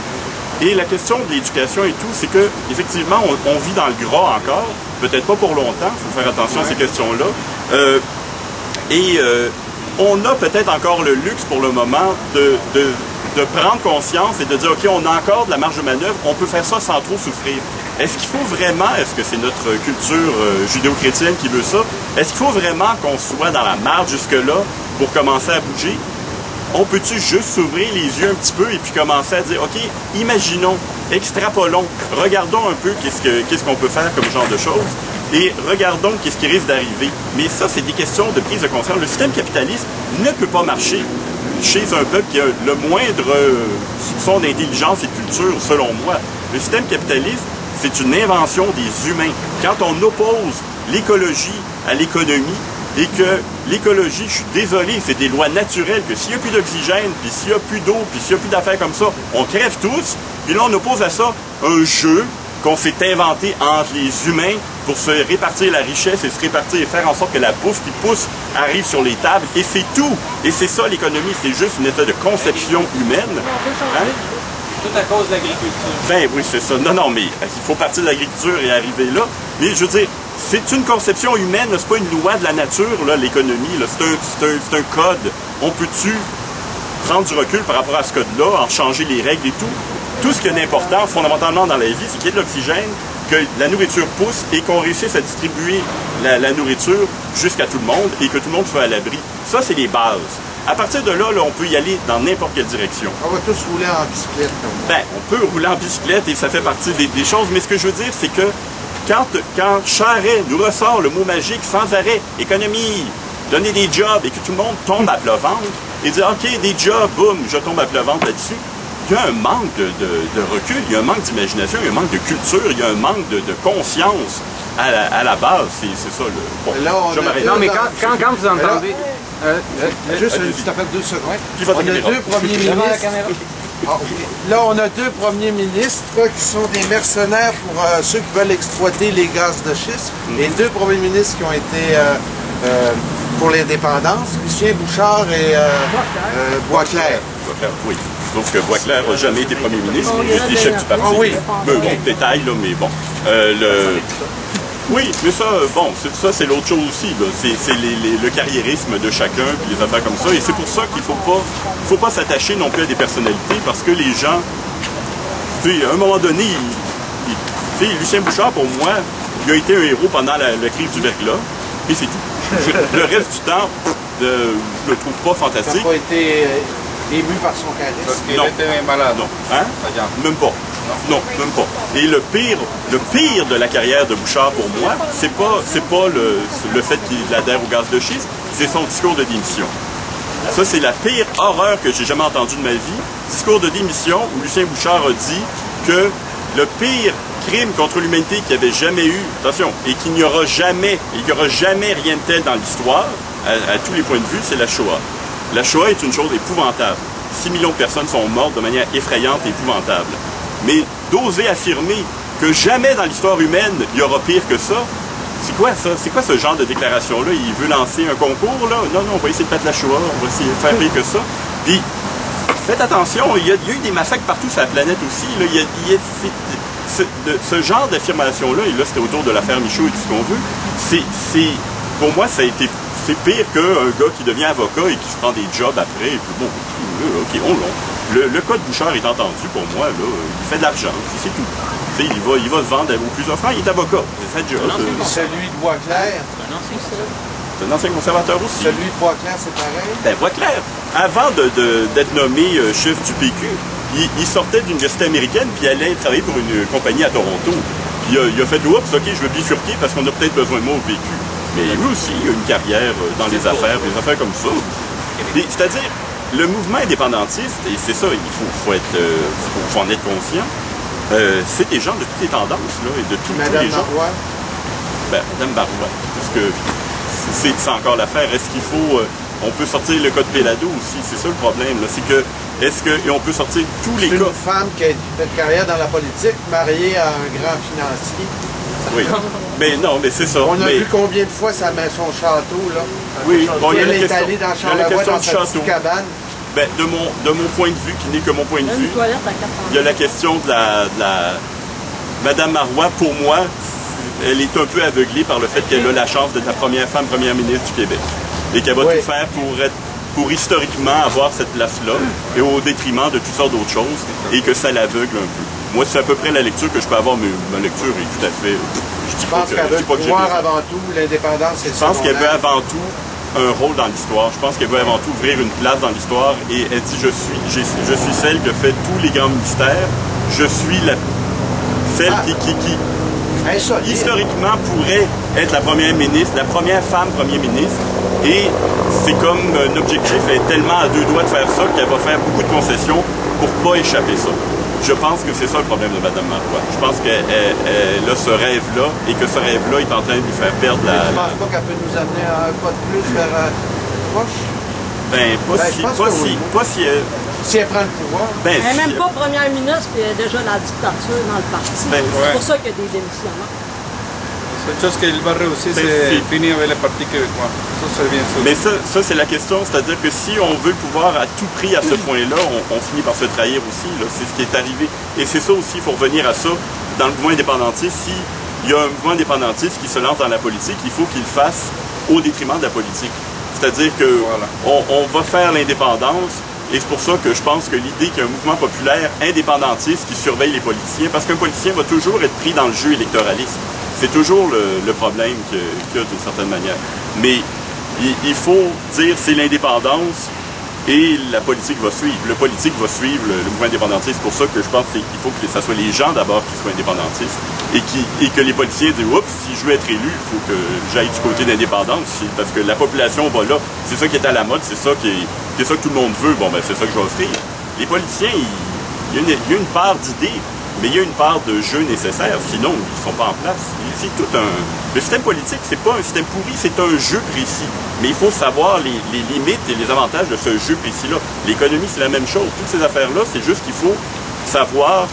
Et la question de l'éducation et tout, c'est que effectivement, on vit dans le gras encore, peut-être pas pour longtemps, il faut faire attention à ces questions-là. On a peut-être encore le luxe pour le moment de prendre conscience et de dire, OK, on a encore de la marge de manœuvre, on peut faire ça sans trop souffrir. Est-ce qu'il faut vraiment, est-ce que c'est notre culture judéo-chrétienne qui veut ça, est-ce qu'il faut vraiment qu'on soit dans la marge jusque-là pour commencer à bouger? On peut-tu juste s'ouvrir les yeux un petit peu et puis commencer à dire, OK, imaginons, extrapolons, regardons un peu qu'est-ce qu'on peut faire comme genre de choses et regardons qu'est-ce qui risque d'arriver. Mais ça, c'est des questions de prise de conscience. Le système capitaliste ne peut pas marcher chez un peuple qui a le moindre soupçon d'intelligence et de culture, selon moi. Le système capitaliste, c'est une invention des humains. Quand on oppose l'écologie à l'économie, et que l'écologie, je suis désolé, c'est des lois naturelles, que s'il n'y a plus d'oxygène, puis s'il n'y a plus d'eau, puis s'il n'y a plus d'affaires comme ça, on crève tous. Puis là, on oppose à ça un jeu qu'on s'est inventé entre les humains pour se répartir la richesse et se répartir et faire en sorte que la bouffe qui pousse arrive sur les tables. Et c'est tout. Et c'est ça, l'économie. C'est juste une état de conception humaine. Hein? Tout à cause de l'agriculture. Ben oui, c'est ça. Non, mais il faut partir de l'agriculture et arriver là. Mais je veux dire, c'est une conception humaine, c'est pas une loi de la nature, l'économie. C'est un code. On peut-tu prendre du recul par rapport à ce code-là, en changer les règles et tout? Tout ce qui est important, fondamentalement dans la vie, c'est qu'il y ait de l'oxygène, que la nourriture pousse et qu'on réussisse à distribuer la nourriture jusqu'à tout le monde et que tout le monde soit à l'abri. Ça, c'est les bases. À partir de là, on peut y aller dans n'importe quelle direction. On va tous rouler en bicyclette. Ben, on peut rouler en bicyclette et ça fait partie des choses, mais ce que je veux dire, c'est que quand Charest nous ressort le mot magique sans arrêt, économie, donner des jobs et que tout le monde tombe à plat ventre et dire, OK, des jobs, boum, je tombe à plat ventre là-dessus, il y a un manque de recul, il y a un manque d'imagination, il y a un manque de culture, il y a un manque de conscience à la base. C'est ça, bon, je m'arrête. Non, mais quand vous entendez... Juste, tu t'appelles 2 secondes. Qui va on a 2 premiers ministres. Ah, oui. Là, on a 2 premiers ministres qui sont des mercenaires pour ceux qui veulent exploiter les gaz de schiste. Et 2 premiers ministres qui ont été pour l'indépendance, Lucien Bouchard et Boisclair. Oui. Sauf que Boisclair n'a jamais été premier ministre, il a été chef du parti. Ah oui. Bon, détail, là, mais bon. Oui, mais ça, bon, ça c'est l'autre chose aussi. C'est le carriérisme de chacun, puis les affaires comme ça. Et c'est pour ça qu'il faut pas s'attacher non plus à des personnalités, parce que les gens, tu sais, à un moment donné, tu sais, Lucien Bouchard, pour moi, il a été un héros pendant la crise du verglas, et c'est tout. Le reste du temps, je le trouve pas fantastique. Ça n'a pas été ému par son charisme. Parce qu'il était malade. Non. Hein? Même pas. Non, même pas. Et le pire de la carrière de Bouchard pour moi, c'est pas le fait qu'il adhère au gaz de schiste, c'est son discours de démission. Ça, c'est la pire horreur que j'ai jamais entendue de ma vie. Discours de démission où Lucien Bouchard a dit que le pire crime contre l'humanité qu'il n'y avait jamais eu, attention, et qu'il n'y aura jamais rien de tel dans l'histoire, à tous les points de vue, c'est la Shoah. La Shoah est une chose épouvantable. 6 millions de personnes sont mortes de manière effrayante et épouvantable. Mais d'oser affirmer que jamais dans l'histoire humaine, il y aura pire que ça, c'est quoi ça? C'est quoi ce genre de déclaration-là? Il veut lancer un concours, là? Non, on va essayer de battre la Shoah, on va essayer de faire pire que ça. Puis, faites attention, il y a eu des massacres partout sur la planète aussi. Là. Ce genre d'affirmation-là, et là, c'était autour de l'affaire Michaud et tout ce qu'on veut, pour moi, ça a été... C'est pire qu'un gars qui devient avocat et qui se prend des jobs après. Et puis bon, OK, le cas de Bouchard est entendu pour moi, là, il fait de l'argent, c'est tout. Il va se vendre aux plus offrants, il est avocat, c'est sa job. Celui de Boisclair. C'est un ancien conservateur aussi. Celui de Boisclair, c'est pareil? Ben, Boisclair, avant d'être nommé chef du PQ, il sortait de l'université américaine puis il allait travailler pour une compagnie à Toronto. Puis il a fait « Oups, OK, je veux bifurquer parce qu'on a peut-être besoin de moi au PQ ». Mais lui aussi, il a une carrière dans les affaires, des affaires comme ça. C'est-à-dire, le mouvement indépendantiste, et c'est ça, il faut en être conscient, c'est des gens de toutes les tendances, là, et de tous les gens. Marois? Ben, Madame Barois, parce que c'est encore l'affaire. Est-ce qu'il faut... on peut sortir le code Pélado aussi, c'est ça le problème, là. C'est que, et on peut sortir tous les cas... C'est une femme qui a fait carrière dans la politique, mariée à un grand financier. Oui, mais non, mais c'est ça. On a vu combien de fois ça met son château, là. Oui, bon, il y a la est question, allée dans Charlevoix, dans sa petite cabane. Ben, de mon point de vue, qui n'est que mon point de vue, il y a la question de la Madame Marois, pour moi, elle est un peu aveuglée par le fait qu'elle a la chance d'être la première femme première ministre du Québec. Et qu'elle va tout faire pour historiquement avoir cette place-là, et au détriment de toutes sortes d'autres choses, et que ça l'aveugle un peu. Moi, c'est à peu près la lecture que je peux avoir, mais ma lecture est tout à fait... Je pense qu'elle veut pouvoir avant tout, l'indépendance et je pense qu'elle veut avant tout un rôle dans l'histoire. Je pense qu'elle veut avant tout ouvrir une place dans l'histoire, et elle dit, je suis celle qui fait tous les grands ministères, je suis celle qui historiquement pourrait être la première ministre, la première femme premier ministre, et c'est comme un objectif, elle est tellement à 2 doigts de faire ça qu'elle va faire beaucoup de concessions pour pas échapper ça. Je pense que c'est ça le problème de Mme Marois. Je pense qu'elle a ce rêve-là et que ce rêve-là est en train de lui faire perdre la... Tu ne penses pas qu'elle peut nous amener un pas de plus vers proche? Ben, pas si elle... Si elle prend le pouvoir. Ben, elle n'est même pas première ministre, puis elle a déjà la dictature dans le parti. Ben, c'est pour ça qu'il y a des démissionnements. C'est chose qu'il va réussir, c'est fini avec le Parti québécois. Ça, c'est bien sûr. Mais ça c'est la question. C'est-à-dire que si on veut le pouvoir à tout prix à ce point-là, on finit par se trahir aussi. C'est ce qui est arrivé. Et c'est ça aussi, il faut revenir à ça. Dans le mouvement indépendantiste, s'il y a un mouvement indépendantiste qui se lance dans la politique, il faut qu'il le fasse au détriment de la politique. C'est-à-dire que on va faire l'indépendance. Et c'est pour ça que je pense que l'idée qu'il y a un mouvement populaire indépendantiste qui surveille les politiciens, parce qu'un politicien va toujours être pris dans le jeu électoraliste. C'est toujours le problème qu'il y a d'une certaine manière. Mais il faut dire c'est l'indépendance et la politique va suivre. Le politique va suivre le mouvement indépendantiste. C'est pour ça que je pense qu'il faut que ce soit les gens d'abord qui soient indépendantistes et que les politiciens disent « Oups, si je veux être élu, il faut que j'aille du côté de l'indépendance. » Parce que la population va là. C'est ça qui est à la mode, c'est ça que tout le monde veut. Bon, ben c'est ça que je vais offrir. Les politiciens, il y a une part d'idées, mais il y a une part de jeu nécessaire. Sinon, ils ne sont pas en place. c'est tout un... Le système politique, c'est pas un système pourri, c'est un jeu précis. Mais il faut savoir les limites et les avantages de ce jeu précis-là. L'économie, c'est la même chose. Toutes ces affaires-là, c'est juste qu'il faut savoir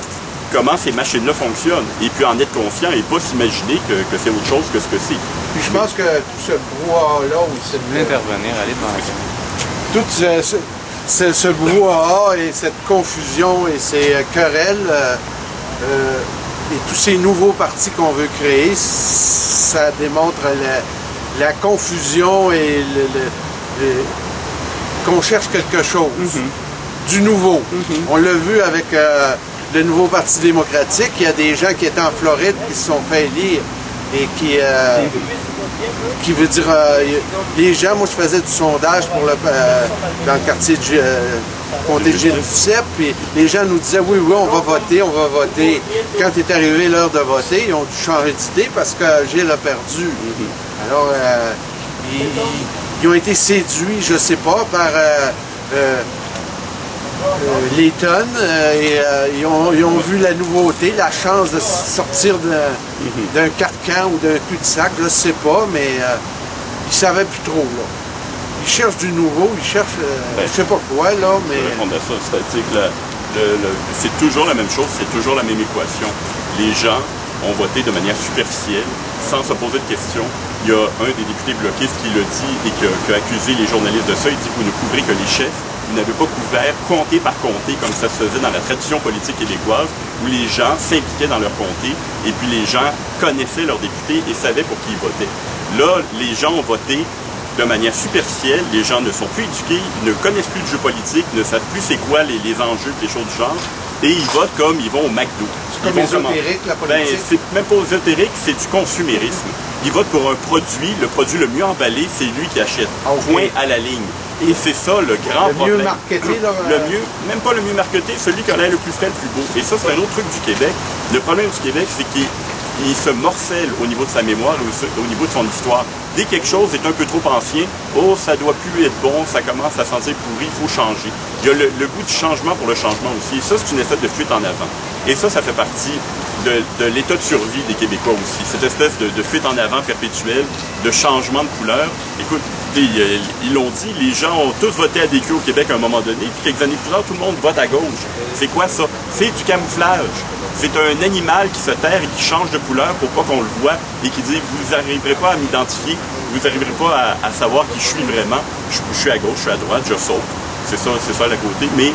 comment ces machines-là fonctionnent. Et puis en être conscient et pas s'imaginer que c'est autre chose que ce que c'est. Puis je pense que tout ce brouhaha-là, ou cette... Intervenir, aller devant la caméra. Tout ce brouhaha et cette confusion et ces querelles et tous ces nouveaux partis qu'on veut créer, ça démontre la confusion et qu'on cherche quelque chose, du nouveau. On l'a vu avec le nouveau Parti démocratique. Il y a des gens qui étaient en Floride qui se sont fait élire et qui veut dire, les gens, moi je faisais du sondage pour dans le quartier de comté de Gilles-Duceppe, puis les gens nous disaient oui, on va voter, on va voter. Quand est arrivé l'heure de voter, ils ont dû changer d'idée parce que Gilles a perdu. Alors, ils ont été séduits, je sais pas, par Layton, et ils ont vu la nouveauté, la chance de sortir d'un carcan ou d'un cul-de-sac, je sais pas, mais ils savaient plus trop, là. Ils cherchent du nouveau, ils cherchent, je sais pas quoi, là, mais... Je répondre à ça, c'est-à-dire que c'est toujours la même chose, c'est toujours la même équation. Les gens ont voté de manière superficielle, sans se poser de questions. Il y a un des députés bloquistes qui l'a dit et qui a accusé les journalistes de ça. Il dit « Vous ne couvrez que les chefs. » Vous n'avez pas couvert comté par comté, comme ça se faisait dans la tradition politique québécoise, où les gens s'impliquaient dans leur comté, et puis les gens connaissaient leurs députés et savaient pour qui ils votaient. Là, les gens ont voté de manière superficielle, les gens ne sont plus éduqués, ne connaissent plus le jeu politique, ne savent plus c'est quoi les enjeux, les choses du genre, et ils votent comme ils vont au McDo. C'est comme ésotérique, la politique? C'est même pas ésotérique, c'est du consumérisme. Ils votent pour un produit, le produit le mieux emballé, c'est lui qui achète. Point à la ligne. Et c'est ça le grand problème. Le mieux marketé, là? Le mieux, même pas le mieux marketé, celui qui en a le plus frais, le plus beau. Et ça, c'est un autre truc du Québec. Le problème du Québec, c'est qu'il se morcelle au niveau de sa mémoire, au niveau de son histoire. Dès que quelque chose est un peu trop ancien, oh, ça doit plus être bon, ça commence à sentir pourri, il faut changer. Il y a le goût du changement pour le changement aussi. Et ça, c'est une espèce de fuite en avant. Et ça fait partie de l'état de survie des Québécois aussi. Cette espèce de fuite en avant perpétuelle, de changement de couleur. Écoute, ils l'ont dit, les gens ont tous voté à DQ au Québec à un moment donné, puis quelques années plus tard, tout le monde vote à gauche. C'est quoi ça? C'est du camouflage. C'est un animal qui se terre et qui change de couleur pour pas qu'on le voit et qui dit « Vous n'arriverez pas à m'identifier, vous n'arriverez pas à savoir qui je suis vraiment. Je suis à gauche, je suis à droite, je saute. » C'est ça à côté. Mais,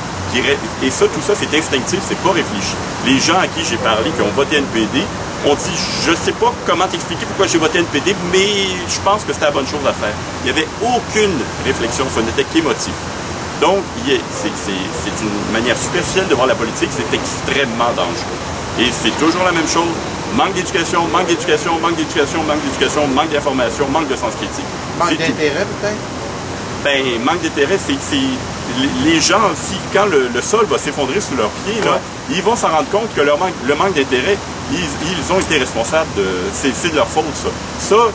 et ça, tout ça, c'est instinctif, c'est pas réfléchi. Les gens à qui j'ai parlé, qui ont voté NPD, ont dit « Je sais pas comment t'expliquer pourquoi j'ai voté NPD, mais je pense que c'était la bonne chose à faire. » Il n'y avait aucune réflexion, ça n'était qu'émotif. Donc, c'est une manière superficielle de voir la politique, c'est extrêmement dangereux. Et c'est toujours la même chose. Manque d'éducation, manque d'éducation, manque d'éducation, manque d'éducation, manque d'information, manque de sens critique. Manque d'intérêt, peut-être? Ben, manque d'intérêt, c'est les gens, quand le sol va s'effondrer sous leurs pieds, là, ils vont s'en rendre compte que le manque d'intérêt, ils ont été responsables c'est de leur faute, ça. Ça,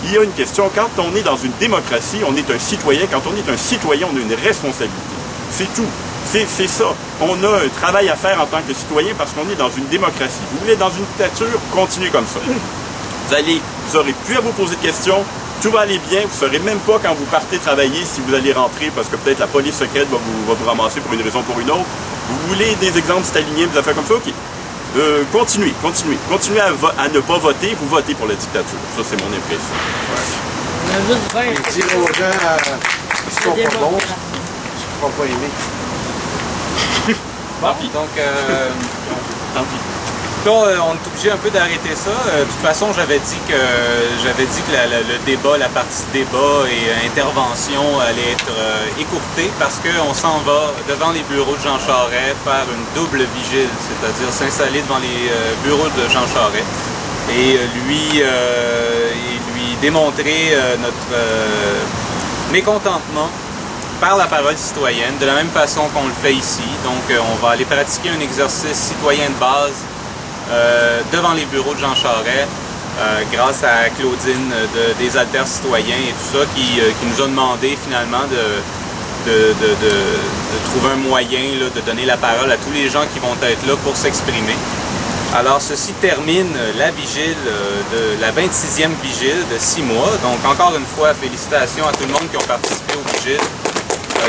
il y a une question. Quand on est dans une démocratie, on est un citoyen. Quand on est un citoyen, on a une responsabilité. C'est tout. C'est ça. On a un travail à faire en tant que citoyen parce qu'on est dans une démocratie. Vous voulez dans une dictature, continuez comme ça. Vous aurez plus à vous poser de questions. Tout va aller bien. Vous ne saurez même pas quand vous partez travailler si vous allez rentrer parce que peut-être la police secrète va vous ramasser pour une raison ou pour une autre. Vous voulez des exemples staliniens, des affaires comme ça? OK. Continuez à ne pas voter, vous votez pour la dictature. Ça, c'est mon impression. Ouais. Dire aux gens qui sont pas bons, tu ne feras pas aimer. Bon, donc, tant pis. Là, on est obligé un peu d'arrêter ça. De toute façon, j'avais dit que le débat, la partie débat et intervention allait être écourtée parce qu'on s'en va devant les bureaux de Jean Charest faire une double vigile, c'est-à-dire s'installer devant les bureaux de Jean Charest et lui démontrer notre mécontentement par la parole citoyenne, de la même façon qu'on le fait ici. Donc, on va aller pratiquer un exercice citoyen de base devant les bureaux de Jean Charest, grâce à Claudine des Alters citoyens et tout ça, qui nous a demandé finalement de trouver un moyen là, de donner la parole à tous les gens qui vont être là pour s'exprimer. Alors, ceci termine la vigile de la 26e vigile de 6 mois. Donc, encore une fois, félicitations à tout le monde qui ont participé aux vigiles,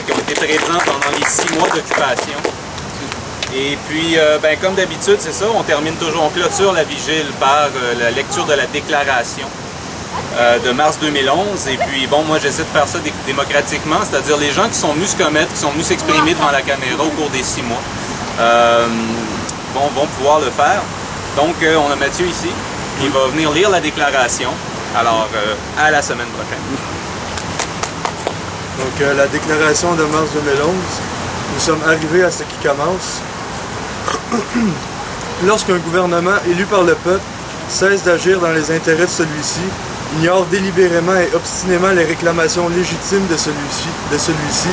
qui ont été présents pendant les 6 mois d'occupation. Et puis, ben, comme d'habitude, c'est ça, on clôture la vigile par la lecture de la déclaration de mars 2011. Et puis, bon, moi, j'essaie de faire ça démocratiquement, c'est-à-dire les gens qui sont venus se commettre, qui sont venus s'exprimer devant la caméra au cours des 6 mois, vont pouvoir le faire. Donc, on a Mathieu ici, qui va venir lire la déclaration. Alors, à la semaine prochaine. Donc, la déclaration de mars 2011, nous sommes arrivés à ce qui commence. Lorsqu'un gouvernement élu par le peuple cesse d'agir dans les intérêts de celui-ci, ignore délibérément et obstinément les réclamations légitimes de celui-ci,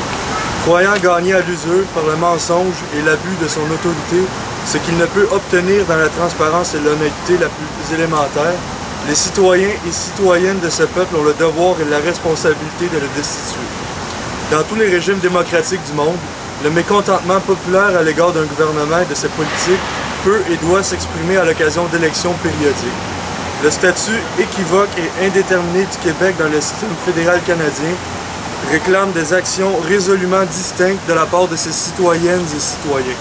croyant gagner à l'usure par le mensonge et l'abus de son autorité, ce qu'il ne peut obtenir dans la transparence et l'honnêteté la plus élémentaire, les citoyens et citoyennes de ce peuple ont le devoir et la responsabilité de le destituer. Dans tous les régimes démocratiques du monde, le mécontentement populaire à l'égard d'un gouvernement et de ses politiques peut et doit s'exprimer à l'occasion d'élections périodiques. Le statut équivoque et indéterminé du Québec dans le système fédéral canadien réclame des actions résolument distinctes de la part de ses citoyennes et citoyens.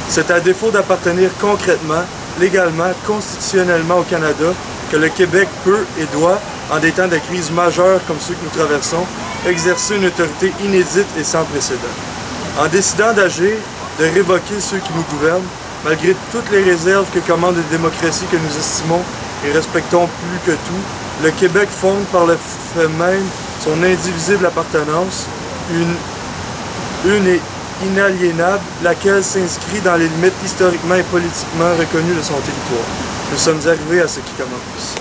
C'est à défaut d'appartenir concrètement, légalement, constitutionnellement au Canada que le Québec peut et doit, en des temps de crise majeure comme ceux que nous traversons, exercer une autorité inédite et sans précédent. En décidant d'agir, de révoquer ceux qui nous gouvernent, malgré toutes les réserves que commande une démocratie que nous estimons et respectons plus que tout, le Québec fonde par le fait même son indivisible appartenance, une et inaliénable, laquelle s'inscrit dans les limites historiquement et politiquement reconnues de son territoire. Nous sommes arrivés à ce qui commence.